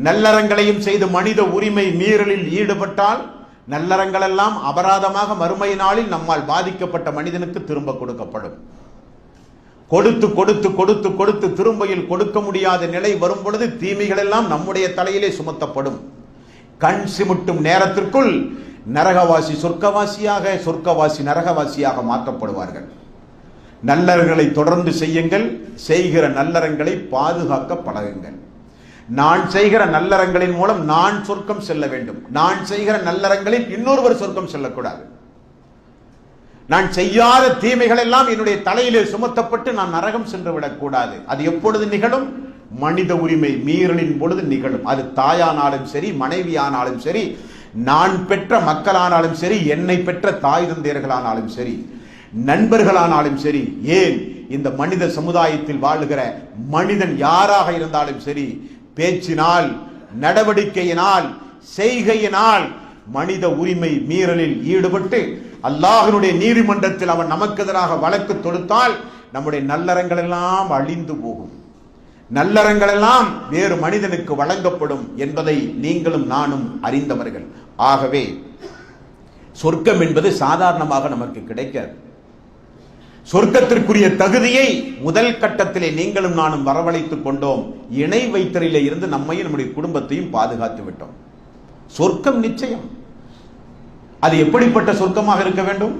நல்லறங்களையும் செய்து மனித உரிமை மீறலில் ஈடுபட்டால், நல்லறங்கள் எல்லாம் அபராதமாக மறுமை நாளில் நம்மால் பாதிக்கப்பட்ட மனிதனுக்கு திரும்ப கொடுக்கப்படும். கொடுத்து கொடுத்து கொடுத்து கொடுத்து திரும்பையில் கொடுக்க முடியாத நிலை வரும் பொழுது தீமைகள் எல்லாம் நம்முடைய தலையிலே சுமத்தப்படும். கண் சிமிட்டும் நேரத்திற்குள் நரகவாசி சொர்க்கவாசியாக, சொர்க்கவாசி நரகவாசியாக மாற்றப்படுவார்கள். நல்லறங்களை தொடர்ந்து செய்யுங்கள். செய்கிற நல்லறங்களை பாதுகாக்க பழகுங்கள். நான் செய்கிற நல்லறங்களின் மூலம் நான் சொர்க்கம் செல்ல வேண்டும். நான் செய்கிற நல்லறங்களில் இன்னொருவர் சொர்க்கம் செல்லக்கூடாது. நான் செய்யாத தீமைகள் எல்லாம் என்னுடைய தலையிலே சுமத்தப்பட்டு நான் நரகம் சென்று விடக்கூடாது. அது எப்பொழுது நிகழும்? மனித உரிமை மீறலின் பொழுது நிகழும். அது தாயானாலும் சரி, மனைவியானாலும் சரி, நான் பெற்ற மக்களானாலும் சரி, என்னை பெற்ற தாய் தந்தையர்களானாலும் சரி, நண்பர்களானாலும் சரி, ஏன் இந்த மனித சமுதாயத்தில் வாழுகிற மனிதன் யாராக இருந்தாலும் சரி, பேச்சினால், நடவடிக்கையினால், செய்கையினால் மனித உரிமை மீறலில் ஈடுபட்டு அல்லாஹ்வினுடைய நீதிமன்றத்தில் அவன் நமக்கு எதிராக வழக்கு தொடுத்தால் நம்முடைய நல்லறங்கள் எல்லாம் அழிந்து போகும், நல்லறங்கள் எல்லாம் வேறு மனிதனுக்கு வழங்கப்படும் என்பதை நீங்களும் நானும் அறிந்தவர்கள். ஆகவே சொர்க்கம் என்பது சாதாரணமாக நமக்கு கிடைக்காது. சொர்க்கத்திற்குரிய தகுதியை முதல் கட்டத்திலே நீங்களும் நானும் வரவழைத்துக் கொண்டோம். இணை வைத்தலிலே இருந்து நம்மையும் நம்முடைய குடும்பத்தையும் பாதுகாத்து விட்டோம். சொர்க்கம் நிச்சயம். அது எப்படிப்பட்ட சொர்க்கமாக இருக்க வேண்டும்?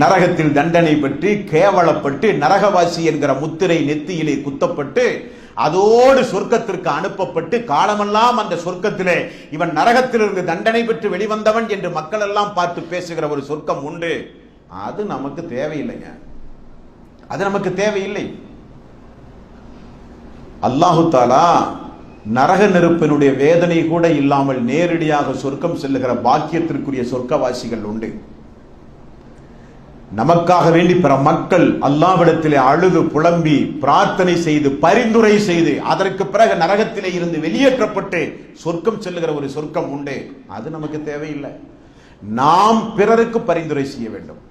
நரகத்தில் தண்டனை பெற்று கேவலப்பட்டு நரகவாசி என்கிற முத்திரை நெத்தியிலே குத்தப்பட்டு அதோடு சொர்க்கத்திற்கு அனுப்பப்பட்டு காலமெல்லாம் அந்த சொர்க்கத்திலே இவன் நரகத்திலிருந்து தண்டனை பெற்று வெளிவந்தவன் என்று மக்கள் எல்லாம் பார்த்து பேசுகிற ஒரு சொர்க்கம் உண்டு. அது நமக்கு தேவையில்லைங்க, அது நமக்கு தேவையில்லை. அல்லாஹு தாலா நரக நெருப்பினுடைய வேதனை கூட இல்லாமல் நேரடியாக சொர்க்கம் செல்லுகிற பாக்கியத்திற்குரிய சொர்க்கவாசிகள் உண்டு. நமக்காக வேண்டி பிற மக்கள் அல்லாஹ்விடத்திலே அழுது புலம்பி பிரார்த்தனை செய்து பரிந்துரை செய்து அதற்கு பிறகு நரகத்திலே இருந்து வெளியேற்றப்பட்டு சொர்க்கம் செல்லுகிற ஒரு சொர்க்கம் உண்டு. அது நமக்கு தேவையில்லை. நாம் பிறருக்கு பரிந்துரை செய்ய வேண்டும்,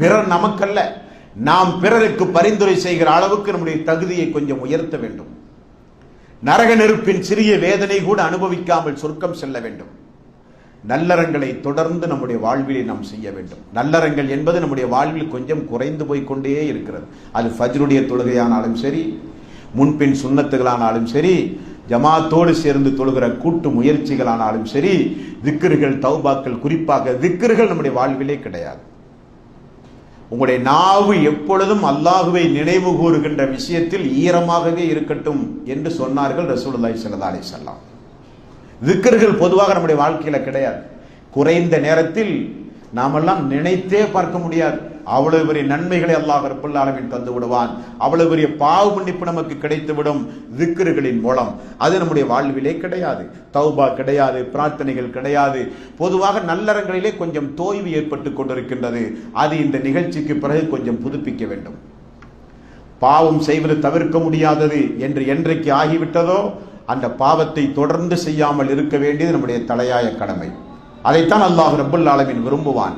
பிறர் நமக்கல்ல. நாம் பிறருக்கு பரிந்துரை செய்கிற அளவுக்கு நம்முடைய தகுதியை கொஞ்சம் உயர்த்த வேண்டும். நரக நெருப்பின் சிறிய வேதனை கூட அனுபவிக்காமல் சொர்க்கம் செல்ல வேண்டும். நல்லறங்களை தொடர்ந்து நம்முடைய வாழ்விலே நாம் செய்ய வேண்டும். நல்லறங்கள் என்பது நம்முடைய வாழ்வில் கொஞ்சம் குறைந்து போய்கொண்டே இருக்கிறது. அது ஃபஜ்ருடைய தொழுகையானாலும் சரி, முன்பின் சுன்னத்துகளானாலும் சரி, ஜமாத்தோடு சேர்ந்து தொழுகிற கூட்டு முயற்சிகளானாலும் சரி, திக்ருகள், தௌபாக்கள், குறிப்பாக திக்ருகள் நம்முடைய வாழ்விலே கிடையாது. உங்களுடைய நாவு எப்பொழுதும் அல்லாஹுவை நினைவு கூறுகின்ற விஷயத்தில் ஈரமாகவே இருக்கட்டும் என்று சொன்னார்கள் ரசூலுல்லாஹி ஸல்லல்லாஹு அலைஹி வஸல்லம். திக்ருகள் பொதுவாக நம்முடைய வாழ்க்கையில கிடையாது. குறைந்த நேரத்தில் நாமெல்லாம் நினைத்தே பார்க்க முடியாது. அவ்வளவு பெரிய நன்மைகளை அல்லாஹ் ரப்பல் ஆலமீன் தந்து விடுவான். அவ்வளவு பெரிய பாவ மன்னிப்பு நமக்கு கிடைத்துவிடும் திக்ருகளின் மூலம். அது நம்முடைய வாழ்விலே கிடையாது. தௌபா கிடையாது, பிரார்த்தனைகள் கிடையாது. பொதுவாக நல்லறங்களிலே கொஞ்சம் தோய்வு ஏற்பட்டு கொண்டிருக்கின்றது. அது இந்த நிகழ்ச்சிக்கு பிறகு கொஞ்சம் புதுப்பிக்க வேண்டும். பாவம் செய்வது தவிர்க்க முடியாதது என்று என்றைக்கு ஆகிவிட்டதோ அந்த பாவத்தை தொடர்ந்து செய்யாமல் இருக்க வேண்டியது நம்முடைய தலையாய கடமை. அதைத்தான் அல்லாஹ் ரப்பல் ஆலமீன் விரும்புவான்.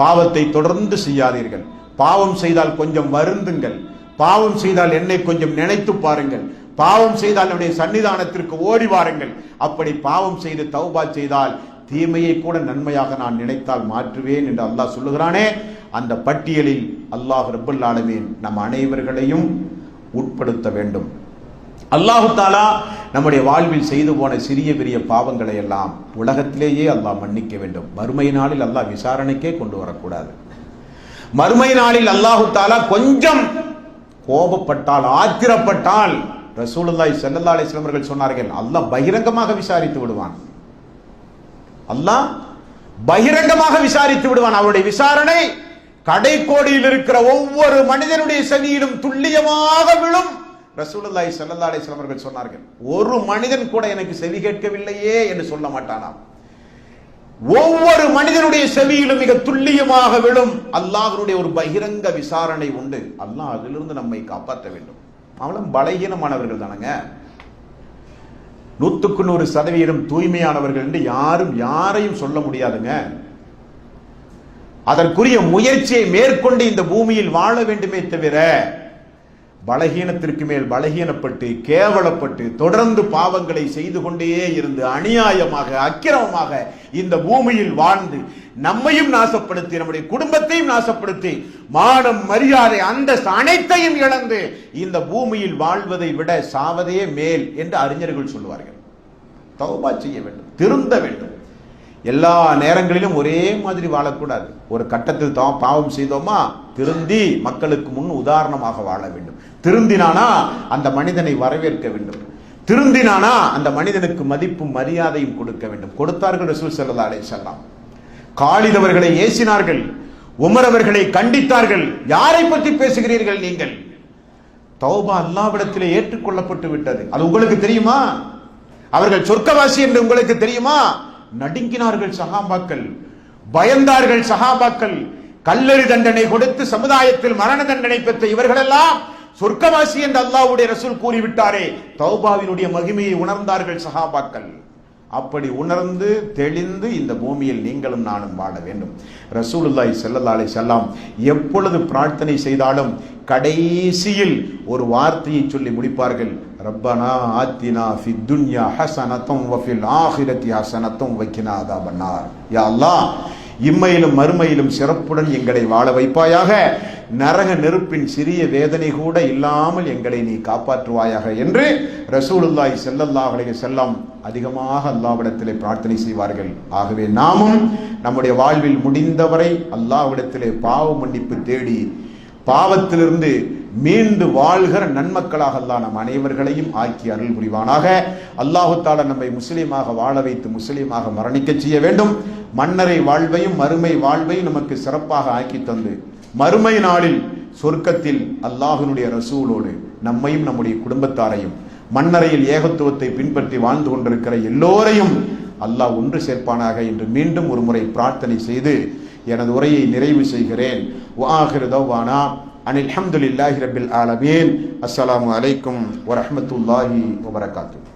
பாவத்தை தொடர்ந்து செய்யாதீர்கள். பாவம் செய்தால் கொஞ்சம் வருந்துங்கள். பாவம் செய்தால் என்னை கொஞ்சம் நினைத்து பாருங்கள். பாவம் செய்தால் என்னுடைய சன்னிதானத்திற்கு ஓடி வாருங்கள். அப்படி பாவம் செய்து தௌபா செய்தால் தீமையை கூட நன்மையாக நான் நினைத்தால் மாற்றுவேன் என்று அல்லாஹ் சொல்லுகிறானே. அந்த பட்டியலில் அல்லாஹ் ரப்பல் ஆலமீன் நம் அனைவர்களையும் உட்படுத்த வேண்டும். அல்லாஹு தாலா நம்முடைய வாழ்வில் செய்து போன சிறிய பெரிய பாவங்களை எல்லாம் உலகத்திலேயே அல்லாஹ் மன்னிக்க வேண்டும். மறுமை நாளில் அல்லாஹ் விசாரணைக்கே கொண்டு வரக்கூடாது. மறுமை நாளில் அல்லாஹு தாலா கொஞ்சம் கோபப்பட்டால், ஆத்திரப்பட்டால், ரசூலுல்லாஹி ஸல்லல்லாஹு அலைஹி வஸல்லம் அவர்கள் சொன்னார்கள், அல்லாஹ் பகிரங்கமாக விசாரித்து விடுவான். அல்லாஹ் பகிரங்கமாக விசாரித்து விடுவான். அவருடைய விசாரணை கடைக்கோடியில் இருக்கிற ஒவ்வொரு மனிதனுடைய செவியிலும் துல்லியமாக விழும். ரசூலுல்லாஹி ஸல்லல்லாஹு அலைஹி வஸல்லம் அவர்கள் சொன்னார்கள், ஒரு மனிதன் கூட எனக்கு செவி கேட்கவில்லையே என்று சொல்ல மாட்டானாம். ஒவ்வொரு மனிதனுடைய செவியிலும் மிக துல்லியமாக விழும். அல்லாஹ்வுடைய ஒரு பகிரங்க விசாரணை உண்டு. அல்லாஹ் அதிலிருந்து நம்மை காப்பாற்ற வேண்டும். அவளும் பலகீனமானவர்கள் தானங்க. 100% தூய்மையானவர்கள் என்று யாரும் யாரையும் சொல்ல முடியாதுங்க. அதற்குரிய முயற்சியை மேற்கொண்டு இந்த பூமியில் வாழ வேண்டுமே தவிர பலகீனத்திற்கு மேல் பலகீனப்பட்டு கேவலப்பட்டு தொடர்ந்து பாவங்களை செய்து கொண்டே இருந்து அநியாயமாக அக்கிரமமாக இந்த பூமியில் வாழ்ந்து நம்மையும் நாசப்படுத்தி நம்முடைய குடும்பத்தையும் நாசப்படுத்தி மானம் மரியாதை அந்தஸ்து அனைத்தையும் இழந்து இந்த பூமியில் வாழ்வதை விட சாவதே மேல் என்று அறிஞர்கள் சொல்வார்கள். தௌபா செய்ய வேண்டும், திருந்த வேண்டும். எல்லா நேரங்களிலும் ஒரே மாதிரி வாழக்கூடாது. ஒரு கட்டத்தில் பாவம் செய்தோமா திருந்தி மக்களுக்கு முன் உதாரணமாக வாழ வேண்டும். திருந்தினானா அந்த மனிதனை வரவேற்க வேண்டும். திருந்தினானா அந்த மனிதனுக்கு மதிப்பும் மரியாதையும் கொடுக்க வேண்டும். கொடுத்தார்கள் ரசூல் ஸல்லல்லாஹு அலைஹி வஸல்லம். காலித் அவர்களை ஏசினார்கள், உமர் அவர்களை கண்டித்தார்கள். யாரை பற்றி பேசுகிறீர்கள் நீங்கள்? தௌபா அல்லாஹ்விடத்திலே ஏற்றுக்கொள்ளப்பட்டு விட்டது. அது உங்களுக்கு தெரியுமா? அவர்கள் சொர்க்கவாசி என்று உங்களுக்கு தெரியுமா? நடுங்கினார்கள் சஹாபாக்கள், பயந்தார்கள் சஹாபாக்கள், கல்லெறி தண்டனை கொடுத்து சமுதாயத்தில் மரண தண்டனை பெற்ற இவர்களெல்லாம் சொர்க்கவாசி என்று அல்லாஹ்வுடைய ரசூல் கூறிவிட்டாரே. தௌபாவினுடைய மகிமையை உணர்ந்தார்கள் சஹாபாக்கள். அப்படி உணர்ந்து தெளிந்து இந்த பூமியில் நீங்களும் நானும் வாழ வேண்டும். ரசூலுல்லாஹி ஸல்லல்லாஹு அலைஹி வஸல்லம் எப்பொழுது பிரார்த்தனை செய்தாலும் கடைசியில் ஒரு வார்த்தையை சொல்லி முடிப்பார்கள். ரப்பனா ஆத்தினா ஃபித் துன்யா ஹஸனத்தம் வ ஃபில் ஆখিরাতি ஹஸனத்தம் வ கினா அஸாபன்னார். யா அல்லாஹ், இம்மையிலும் மறுமையிலும் சிறப்புடன் எங்களை வாழ வைப்பாயாக, நரக நெருப்பின் சிறிய வேதனை கூட இல்லாமல் எங்களை நீ காப்பாற்றுவாயாக என்று ரசூலுல்லாஹி ஸல்லல்லாஹு அலைஹி வஸல்லம் அதிகமாக அல்லாஹ்விடத்திலே பிரார்த்தனை செய்வார்கள். ஆகவே நாமும் நம்முடைய வாழ்வில் முடிந்தவரை அல்லாஹ்விடத்திலே பாவ மன்னிப்பு தேடி பாவத்திலிருந்து மீண்டு வாழ்கிற நன்மக்களாக அல்லாஹ் நம் அனைவர்களையும் ஆக்கி அருள் புரிவானாக. அல்லாஹு தஆலா நம்மை முஸ்லீமாக வாழ வைத்து முஸ்லீமாக மரணிக்க செய்ய வேண்டும். மன்னரை வாழ்வையும் மறுமை வாழ்வையும் நமக்கு சிறப்பாக ஆக்கி தந்து மறுமை நாளில் சொர்க்கத்தில் அல்லாஹ்வினுடைய ரசூலோடு நம்மையும் நம்முடைய குடும்பத்தாரையும் மன்னரையில் ஏகத்துவத்தை பின்பற்றி வாழ்ந்து கொண்டிருக்கிற எல்லோரையும் அல்லாஹ் ஒன்று சேர்ப்பானாக என்று மீண்டும் ஒரு முறை பிரார்த்தனை செய்து எனது உரையை நிறைவு செய்கிறேன். வஆகிரு தஅவானா அனில் ஹம்துலில்லாஹி ரப்பில் ஆலமீன். அஸ்ஸலாமு அலைக்கும் வரஹ்மத்துல்லாஹி வபரகாத்துஹு.